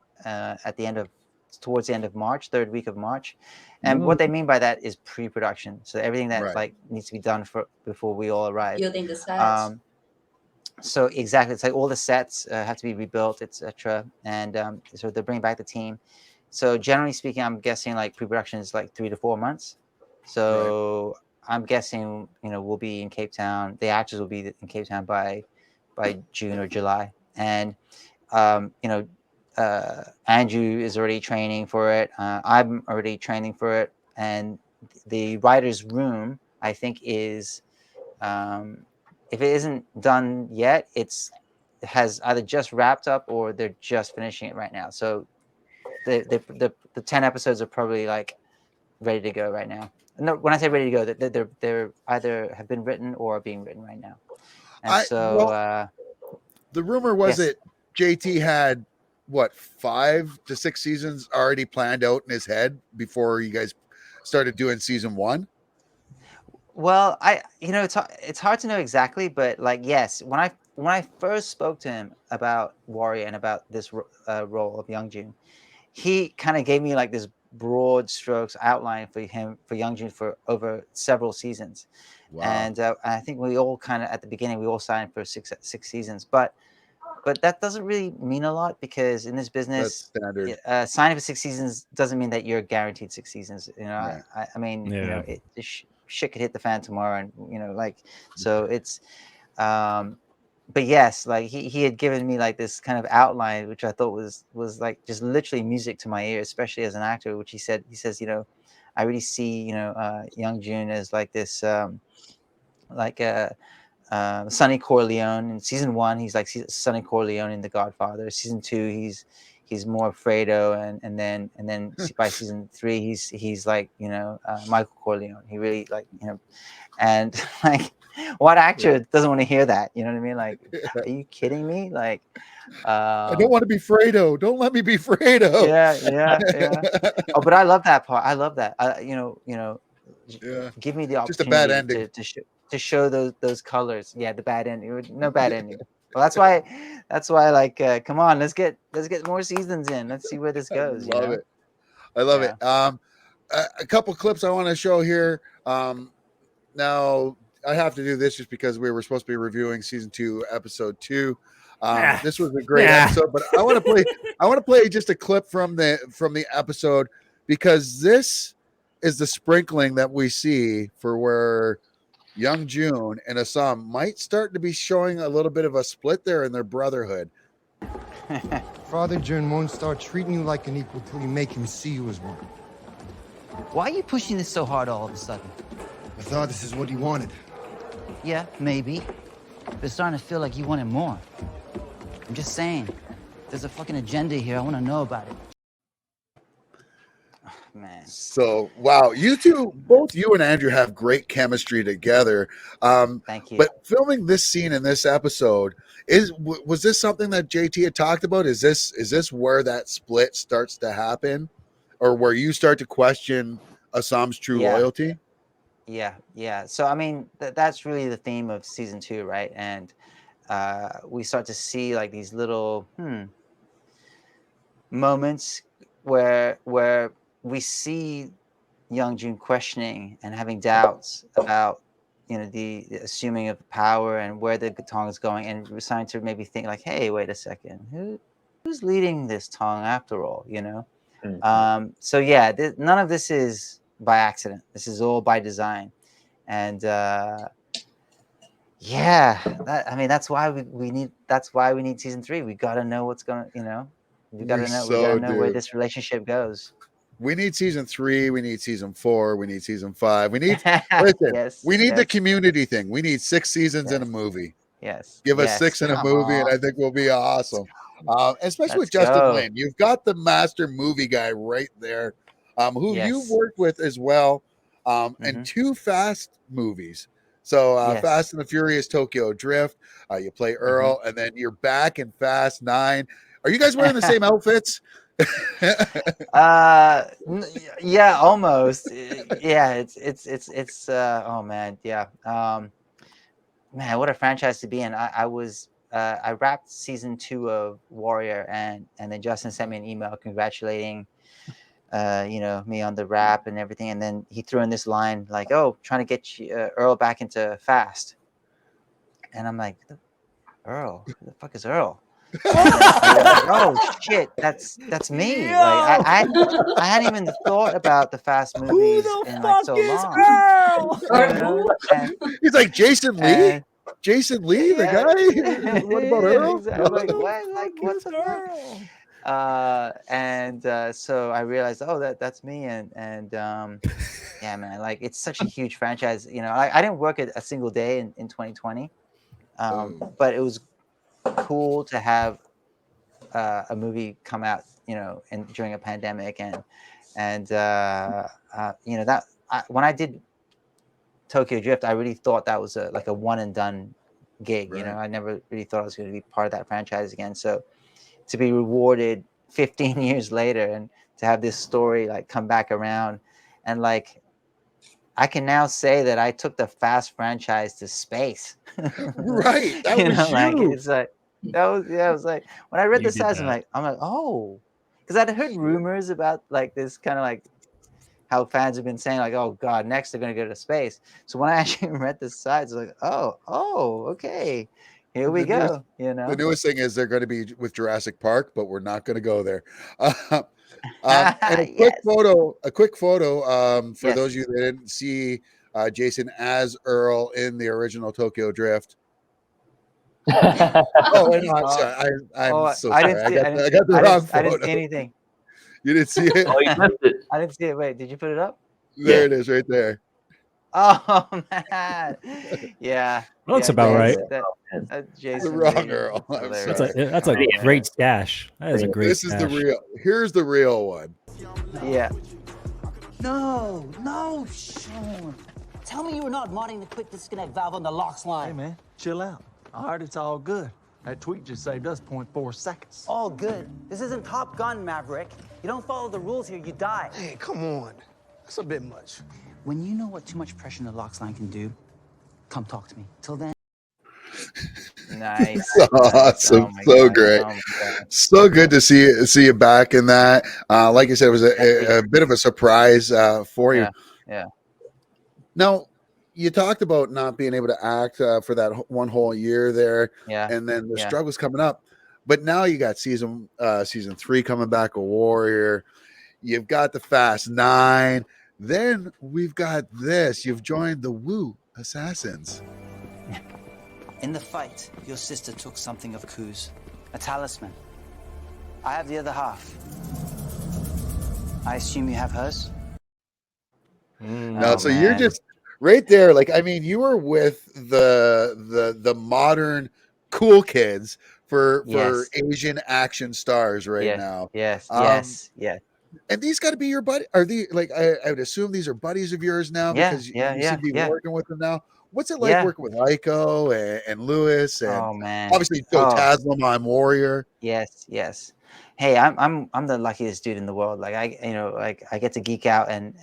towards the end of March, third week of March. And what they mean by that is pre-production. So everything that needs to be done before we all arrive. Building the sets. So exactly, it's like all the sets have to be rebuilt, etc. And so they're bringing back the team. So generally speaking, I'm guessing pre-production is 3 to 4 months. So I'm guessing we'll be in Cape Town. The actors will be in Cape Town by June or July. And Andrew is already training for it. I'm already training for it. And the writer's room, I think, is if it isn't done yet, it has either just wrapped up or they're just finishing it right now. So the 10 episodes are probably ready to go right now. No, when I say ready to go, they're either have been written or are being written right now. And the rumor was that JT had 5 to 6 seasons already planned out in his head before you guys started doing season 1. Well, it's hard to know exactly, but yes, when I first spoke to him about Warrior and about this role of Youngjun, he kind of gave me this broad strokes outline for Youngjun for over several seasons. Wow. And I think we all kind of at the beginning we all signed for six seasons, but that doesn't really mean a lot because in this business, signing for 6 seasons doesn't mean that you're guaranteed 6 seasons. I mean, shit could hit the fan tomorrow, and so it's. But yes, he had given me this kind of outline, which I thought was just literally music to my ear, especially as an actor. Which he says, I really see Youngjun as this Sonny Corleone. In season 1, he's like Sonny Corleone in The Godfather. Season 2, he's more Fredo, and then by season 3, he's Michael Corleone. He really and What actor doesn't want to hear that? You know what I mean? Like, are you kidding me? Like, I don't want to be Fredo. Don't let me be Fredo. Yeah. Oh, but I love that part. I love that. Give me the Just a bad opportunity ending. to show those colors. Yeah, the bad ending. No bad ending. Well, that's why. Like, come on, let's get more seasons in. Let's see where this goes. I love it. A couple clips I want to show here. Now I have to do this just because we were supposed to be reviewing season 2, episode 2. This was a great episode, but I want to play just a clip from the episode, because this is the sprinkling that we see for where Young June and Assam might start to be showing a little bit of a split there in their brotherhood. Father June won't start treating you like an equal till you make him see you as one. Why are you pushing this so hard all of a sudden? I thought this is what you wanted. Yeah, maybe. But it's starting to feel like you wanted more. I'm just saying, there's a fucking agenda here. I want to know about it. Oh, man. So, wow, you two, both you and Andrew have great chemistry together. Thank you. But filming this scene in this episode, was this something that JT had talked about? Is this where that split starts to happen, or where you start to question Assam's true loyalty? Yeah. So, I mean, that's really the theme of season 2, right? And we start to see like these little moments where we see Young June questioning and having doubts about the assuming of power and where the Tong is going, and we're starting to maybe think like, hey, wait a second, who's leading this Tong after all? So yeah, none of this is by accident. This is all by design, and that's why we need season 3. We got to know what's gonna, we got to know where this relationship goes. We need season 3. We need season 4. We need season 5. We need we need the community thing. We need 6 seasons in a movie. Give us 6 in a movie, and I think we'll be awesome. Especially with Justin Lin. You've got the master movie guy right there, who you've worked with as well, and 2 Fast movies. So Fast and the Furious Tokyo Drift, you play Earl, and then you're back in Fast 9. Are you guys wearing the same outfits? Yeah, almost. Yeah, it's oh man, yeah. Man, what a franchise to be in. I wrapped season 2 of Warrior, and then Justin sent me an email congratulating me on the wrap and everything, and then he threw in this line like, oh, trying to get Earl back into Fast. And I'm like, Earl? Who the fuck is Earl? Oh shit, that's me. Like I hadn't even thought about the Fast movies in like so long. He's like, Jason Lee? Jason Lee, the guy? What about Earl? Exactly. Like, what? Like, what's Earl? So I realized, that's me, and yeah, man, like it's such a huge franchise. I didn't work a single day in 2020, but it was cool to have a movie come out, during a pandemic, and when I did Tokyo Drift, I really thought that was like a one and done gig. Right. I never really thought I was going to be part of that franchise again. So to be rewarded 15 years later and to have this story like come back around, and like I can now say that I took the Fast franchise to space. Right. That was you. It's like it was like when I read the stats, I'm like, oh, because I'd heard rumors about like this kind of like how fans have been saying like, oh god, next they're gonna go to space. So when I actually read the sides, like, oh, okay, here we go. The newest thing is they're going to be with Jurassic Park, but we're not going to go there. And a quick photo for those of you that didn't see Jason as Earl in the original Tokyo Drift. Oh, wait, no, I'm sorry. I'm so sorry. I got the wrong photo. I didn't see anything. You didn't see it? Oh, you missed it. I didn't see it. Wait, did you put it up? There it is, right there. Oh man, yeah. Looks about right. Jason, the wrong Earl. That's a great stash. That is a great. This is the real. Here's the real one. Yeah. No, Sean. Tell me you were not modding the quick disconnect valve on the locks line. Hey, man, chill out. I heard it's all good. That tweak just saved us 0.4 seconds. All good. This isn't Top Gun, Maverick. You don't follow the rules here, you die. Hey, come on. That's a bit much. When you know what too much pressure in the locks line can do, come talk to me. Till then. Nice. Awesome. So great. So good to see you back in that. Like I said, it was a bit of a surprise for you. Yeah. Now, you talked about not being able to act for that one whole year there. Yeah. And then the struggles coming up. But now you got season 3 coming back, a Warrior. You've got the Fast 9. Then we've got this. You've joined the Wu Assassins. In the fight, your sister took something of Ku's, a talisman. I have the other half. I assume you have hers? No, so you're just right there. Like, I mean, you were with the modern cool kids for Asian action stars now. Yes. And these got to be your buddy. Are these like I would assume these are buddies of yours now because you seem to be working with them now. What's it like working with Aiko and Lewis and obviously Joe Taslim on Warrior? Yes. Hey, I'm the luckiest dude in the world. Like I get to geek out and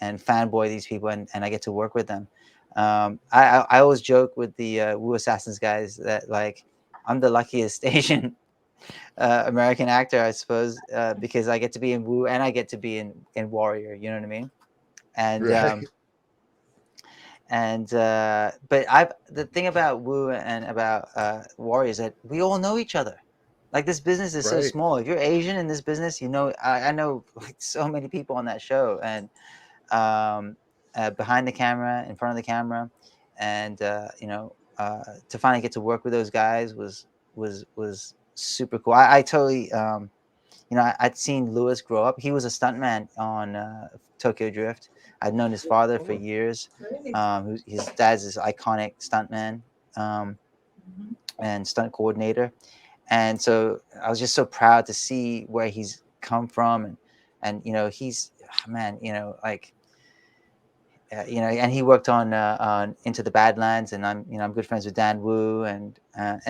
fanboy these people and I get to work with them. I always joke with the Wu Assassins guys that like I'm the luckiest Asian American actor, I suppose, because I get to be in Wu and I get to be in Warrior. You know what I mean? And but the thing about Wu and about Warrior is that we all know each other. Like this business is so small. If you're Asian in this business, you know I know like so many people on that show and behind the camera, in front of the camera, and to finally get to work with those guys was super cool. I totally I'd seen Lewis grow up. He was a stuntman on Tokyo Drift. I'd known his father for years. His dad's this iconic stuntman and stunt coordinator. And so I was just so proud to see where he's come from. And he's, and he worked on Into the Badlands, and I'm good friends with Dan Wu. And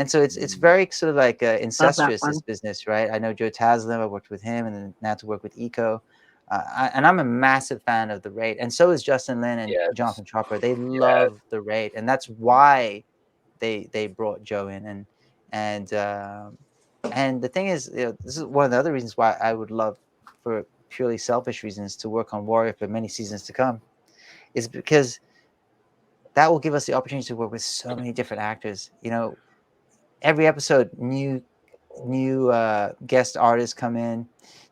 so it's very sort of like incestuous, this business, right? I know Joe Taslim, I worked with him, and then now to work with Eco. And I'm a massive fan of The Raid, and so is Justin Lin and Jonathan Chopper. They love The Raid, and that's why they brought Joe in. And the thing is, this is one of the other reasons why I would love, for purely selfish reasons, to work on Warrior for many seasons to come, is because that will give us the opportunity to work with so many different actors. Every episode, new guest artists come in,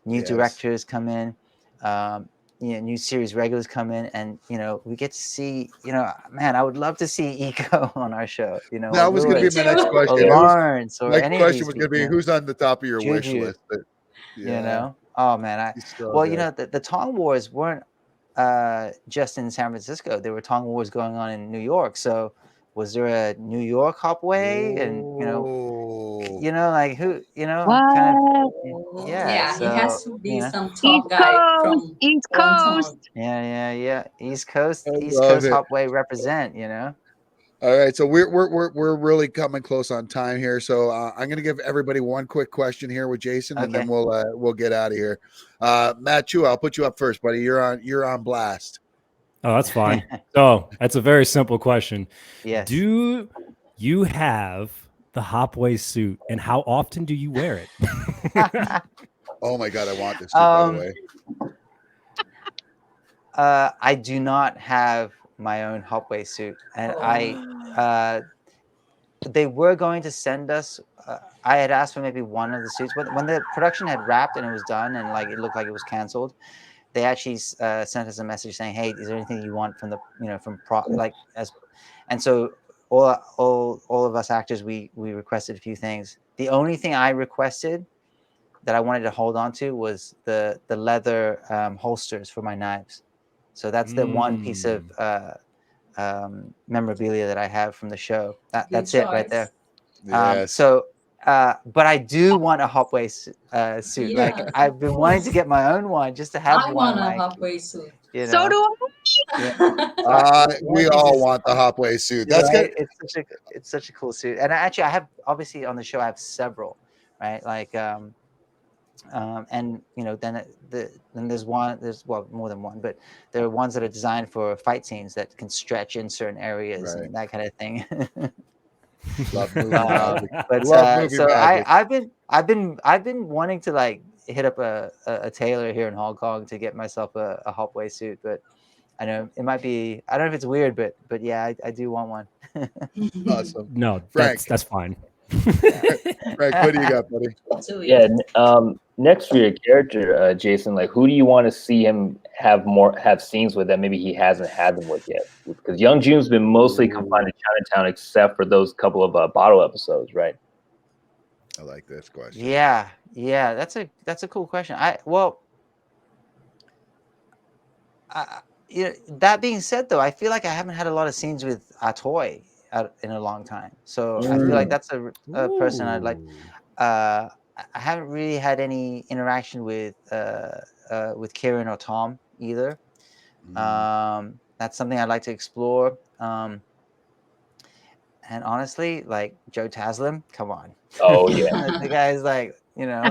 new directors come in. New series regulars come in, and we get to see. I would love to see Eco on our show. That was going to be my next question. Lawrence, or my any question of was these going to be, who's on the top of your wish list? But, oh man, the Tong Wars weren't just in San Francisco. There were Tong Wars going on in New York. So was there a New York Hopway? And like who, kind of, yeah, so, it has to be some top guy from East Coast. Yeah. East Coast it. Hopway represent. All right, so we're really coming close on time here. So I'm going to give everybody one quick question here with Jason, and then we'll get out of here. Matt Chu, I'll put you up first, buddy. You're on blast. Oh, that's fine. So that's a very simple question. Yes. Do you have the Hopway suit, and how often do you wear it? Oh my God, I want this suit, by the way. I do not have my own Hopway suit, and they were going to send us. I had asked for maybe one of the suits, but when the production had wrapped and it was done, and like it looked like it was canceled, they actually sent us a message saying, "Hey, is there anything you want from and so all of us actors, we requested a few things. The only thing I requested that I wanted to hold on to was the leather holsters for my knives. So that's the one piece of memorabilia that I have from the show. That's it right there. Yes. So But I do want a Hopway suit. Yeah. Like I've been wanting to get my own one just to have I one. want a Like halfway suit. you So know. do Yeah. We all want the Hopway suit. That's right? good. It's such a cool suit. And actually, I have obviously on the show I have several, right? Like and you know then there's more than one, but there are ones that are designed for fight scenes that can stretch in certain areas Right. and that kind of thing. Love movie magic. But Love movie so magic. I've been wanting to like hit up a tailor here in Hong Kong to get myself a Hopway suit, but I know it might be, I don't know if it's weird, but yeah, I do want one. Awesome. No, Frank. that's fine. Frank, what do you got, buddy? Yeah. Next for your character, Jason, like who do you want to see him have scenes with that maybe he hasn't had them with yet? Because Young June's been mostly confined to Chinatown, except for those couple of bottle episodes, right? I like this question. Yeah, that's a cool question. You know, that being said, though, I feel like I haven't had a lot of scenes with Atoy in a long time. So I feel like that's a person I'd like. I haven't really had any interaction with Kieran or Tom either. That's something I'd like to explore. And honestly, like Joe Taslim, come on. Oh yeah, the guy's like, you know,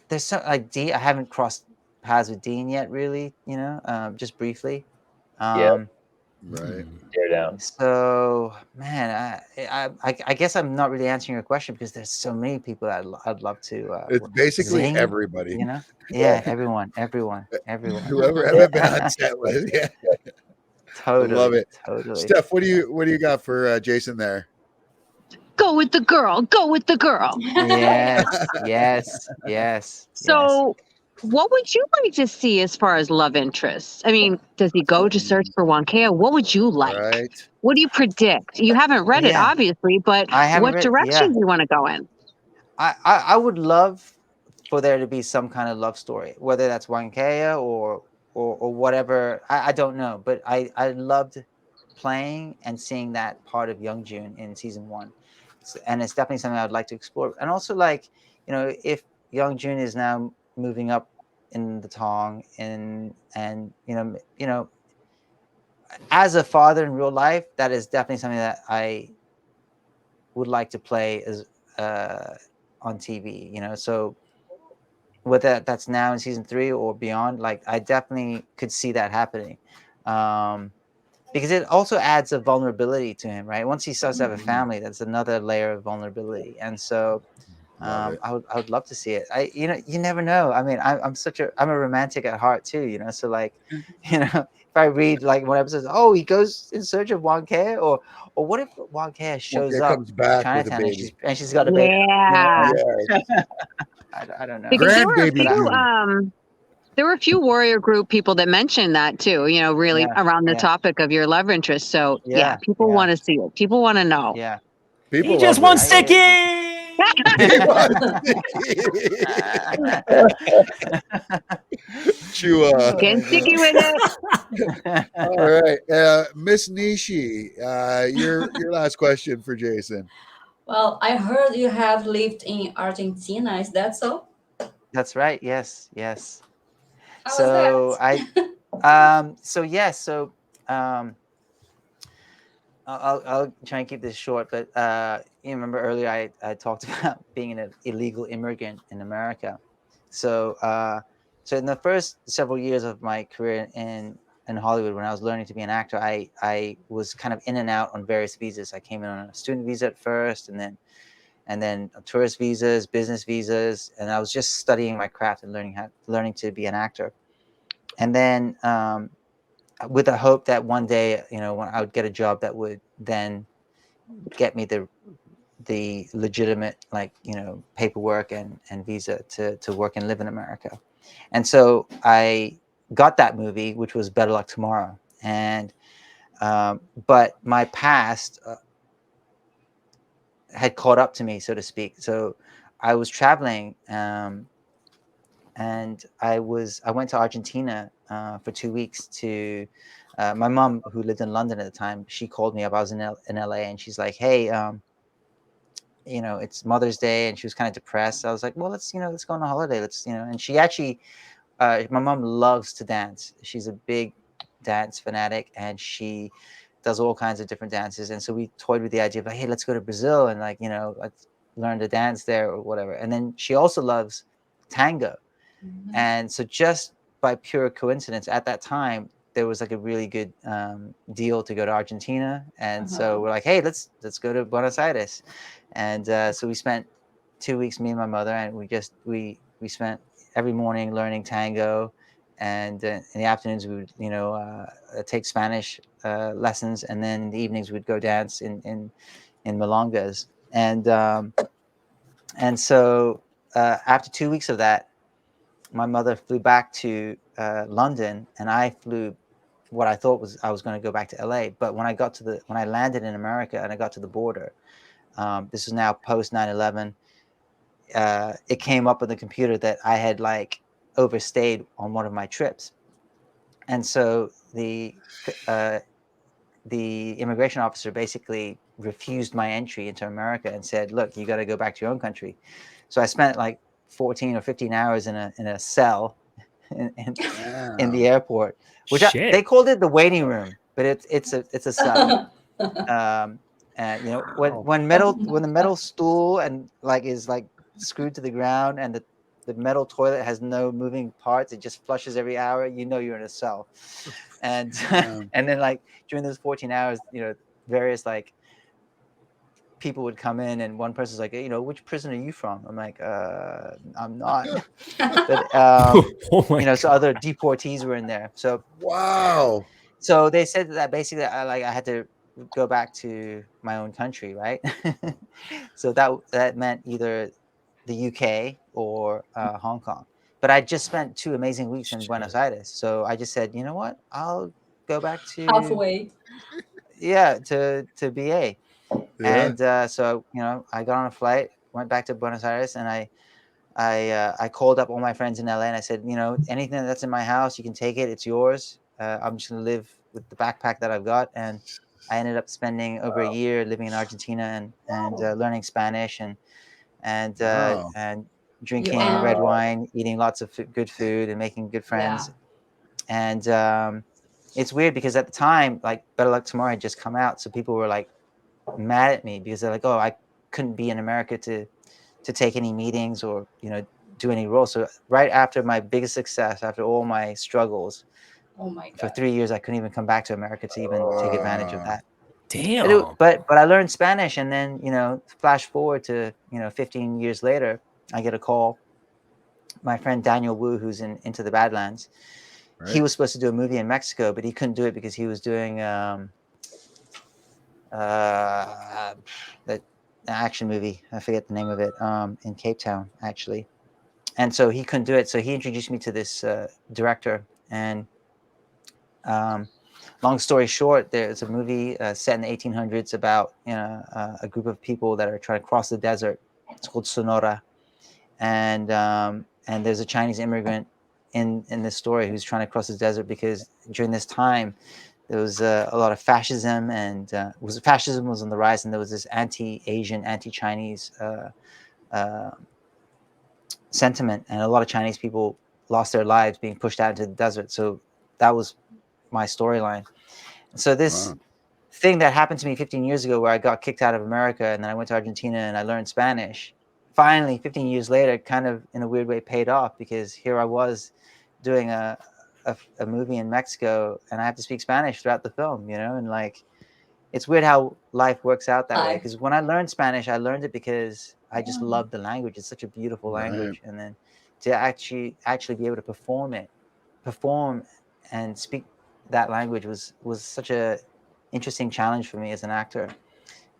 there's some like I haven't crossed paths with Dean yet, really. You know, just briefly. Right. Tear down. So, man, I guess I'm not really answering your question because there's so many people that I'd love to. It's basically zing, everybody. You know? Yeah, everyone. Whoever haven't been on set with. Yeah. Totally. I love it. Totally. Steph, what do you got for Jason there? Go with the girl. Go with the girl. Yes. So, what would you like to see as far as love interests? I mean, does he go to search for Wankea? What would you like? Right. What do you predict? You haven't read it, obviously, but what direction do you want to go in? I would love for there to be some kind of love story, whether that's Wankea or whatever. I don't know, but I loved playing and seeing that part of Young June in season 1. And it's definitely something I'd like to explore. And also, like, you know, if Young June is now moving up in the Tong and you know, as a father in real life, that is definitely something that I would like to play as on TV. You know, so whether that's now in season 3 or beyond, like I definitely could see that happening. Because it also adds a vulnerability to him, right? Once he starts to have a family, that's another layer of vulnerability. And so I would love to see it. You know, you never know. I mean, I'm a romantic at heart too, you know? So like, you know, if I read like one episode, oh, he goes in search of Wankea, or what if Wankea shows up comes back in with a Chinatown baby. and she's got a baby? Yeah. I don't know. Because there were a few warrior group people that mentioned that too, you know, really around the topic of your love interest. So people want to see it. People want to know. Yeah. People he just wants sticky. Chua. Getting sticky with it. All right. Miss Nishi, your last question for Jason. Well, I heard you have lived in Argentina. Is that so? That's right. Yes. How So I'll try and keep this short, but you remember earlier I talked about being an illegal immigrant in America. So in the first several years of my career in Hollywood, when I was learning to be an actor, I was kind of in and out on various visas. I came in on a student visa at first, and then tourist visas, business visas, and I was just studying my craft and learning to be an actor. And then with the hope that one day, you know, when I would get a job that would then get me the legitimate, like, you know, paperwork and visa to work and live in America. And so I got that movie, which was Better Luck Tomorrow. And but my past had caught up to me, so to speak. So I was traveling and I went to Argentina for 2 weeks to my mom, who lived in London at the time. She called me up. I was in LA, and she's like, "Hey, it's Mother's Day and she was kind of depressed. I was like, well, let's go on a holiday. Let's, and she actually, my mom loves to dance. She's a big dance fanatic and she does all kinds of different dances. And so we toyed with the idea of like, hey, let's go to Brazil and like, let's learn to dance there or whatever. And then she also loves tango. And so just by pure coincidence at that time, there was like a really good deal to go to Argentina. And so we're like, hey, let's go to Buenos Aires. And so we spent 2 weeks, me and my mother, and we spent every morning learning tango. And in the afternoons, we would, take Spanish lessons. And then in the evenings, we'd go dance in milongas. And so after 2 weeks of that, my mother flew back to London, and I flew what I thought was I was going to go back to LA. But when I landed in America and I got to the border, this is now post 9/11. It came up on the computer that I had like overstayed on one of my trips, and so the immigration officer basically refused my entry into America and said, "Look, you got to go back to your own country." So I spent like 14 or 15 hours in a cell in the airport, which they called it the waiting room, but it's a cell. And when the metal stool and like is like screwed to the ground and the metal toilet has no moving parts, it just flushes every hour, you're in a cell. And and then like during those 14 hours, various like people would come in and one person's like, which prison are you from? I'm like, I'm not. But so other deportees were in there. So wow. So they said that basically I had to go back to my own country, right? So that meant either the UK or Hong Kong. But I just spent 2 amazing weeks in Buenos Aires. So I just said, you know what? I'll go back to halfway. Yeah, to BA. Yeah. And so I got on a flight, went back to Buenos Aires, and I called up all my friends in LA and I said, anything that's in my house, you can take it. It's yours. I'm just going to live with the backpack that I've got. And I ended up spending over a year living in Argentina and learning Spanish and drinking red wine, eating lots of good food and making good friends. And it's weird because at the time, like Better Luck Tomorrow had just come out. So people were like mad at me because they're like, oh, I couldn't be in America to take any meetings or do any roles. So right after my biggest success, after all my struggles, oh my God, for 3 years I couldn't even come back to America to even take advantage of that. Damn. But I learned Spanish, and then flash forward to 15 years later, I get a call. My friend Daniel Wu, who's in Into the Badlands, he was supposed to do a movie in Mexico, but he couldn't do it because he was doing that action movie. I forget the name of it. In Cape Town, actually. And so he couldn't do it. So he introduced me to this director. And long story short, there's a movie set in the 1800s about a group of people that are trying to cross the desert. It's called Sonora. And there's a Chinese immigrant in this story who's trying to cross the desert because during this time, there was a lot of fascism, and fascism was on the rise, and there was this anti-Asian, anti-Chinese sentiment, and a lot of Chinese people lost their lives being pushed out into the desert. So that was my storyline. So this thing that happened to me 15 years ago, where I got kicked out of America, and then I went to Argentina and I learned Spanish. Finally, 15 years later, kind of in a weird way paid off, because here I was doing a movie in Mexico, and I have to speak Spanish throughout the film, and like, it's weird how life works out that way. Because when I learned Spanish, I learned it because I just love the language. It's such a beautiful language. And then to actually be able to perform and speak that language was such a interesting challenge for me as an actor.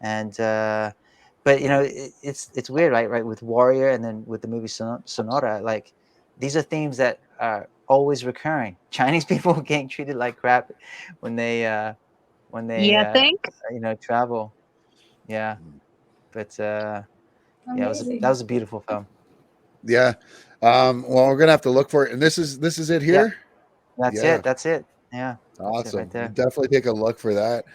And but it's weird, right, with Warrior and then with the movie Sonora, like, these are themes that are always recurring. Chinese people getting treated like crap when they travel. Yeah. But that was a beautiful film. Yeah. Well, we're gonna have to look for it. And this is it here. That's it. Yeah. Awesome. Right there. Definitely take a look for that.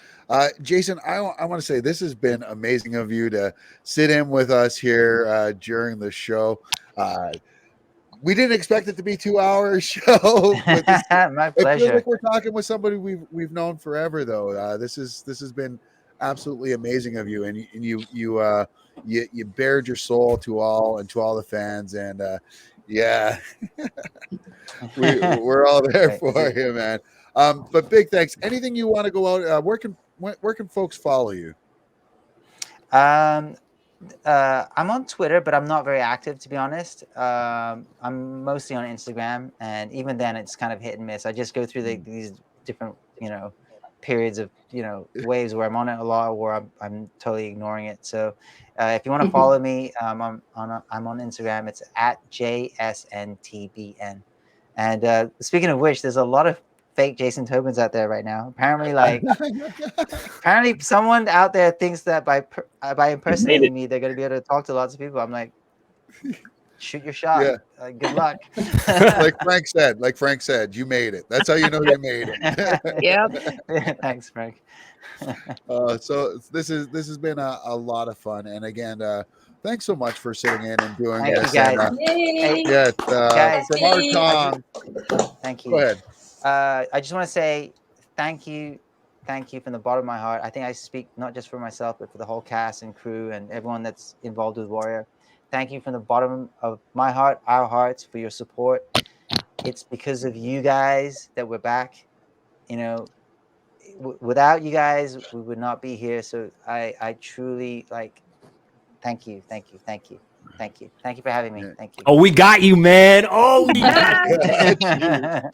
Jason, I want to say this has been amazing of you to sit in with us here during the show. We didn't expect it to be a 2-hour show, but My it feels pleasure. like we're talking with somebody we've known forever. Though this has been absolutely amazing of you, and you bared your soul to all the fans, and yeah, we're all there for you, man. But big thanks. Anything you want to go out? Where can folks follow you? I'm on Twitter, but I'm not very active, to be honest. I'm mostly on Instagram, and even then, it's kind of hit and miss. I just go through these different, periods of, waves where I'm on it a lot, or I'm totally ignoring it. So, if you want to follow me, I'm on Instagram. It's at JSNTBN. And speaking of which, there's a lot of fake Jason Tobins out there right now. Apparently, apparently someone out there thinks that by impersonating me, they're going to be able to talk to lots of people. I'm like, shoot your shot. Yeah. Good luck. like Frank said, you made it. That's how you know you made it. Yep. Thanks, Frank. So this has been a lot of fun, and again, thanks so much for sitting in and doing Thank this. you, guys. And, from our Tong. Thank you. Go ahead. I just want to say thank you from the bottom of my heart. I think I speak not just for myself, but for the whole cast and crew and everyone that's involved with Warrior. Thank you from the bottom of my heart, our hearts, for your support. It's because of you guys that we're back. Without you guys, we would not be here. So I truly thank you for having me. Thank you. Oh, we got you, man. Oh, we got you.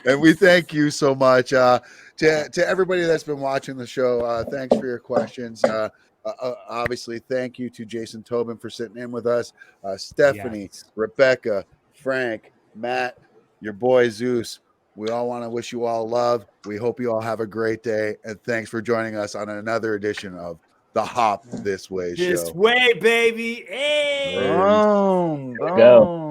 And we thank you so much to everybody that's been watching the show. Thanks for your questions. Obviously, thank you to Jason Tobin for sitting in with us. Stephanie, Rebecca, Frank, Matt, your boy Zeus. We all want to wish you all love. We hope you all have a great day. And thanks for joining us on another edition of the Hop This Way Show. This way, baby. Hey. Boom. Go.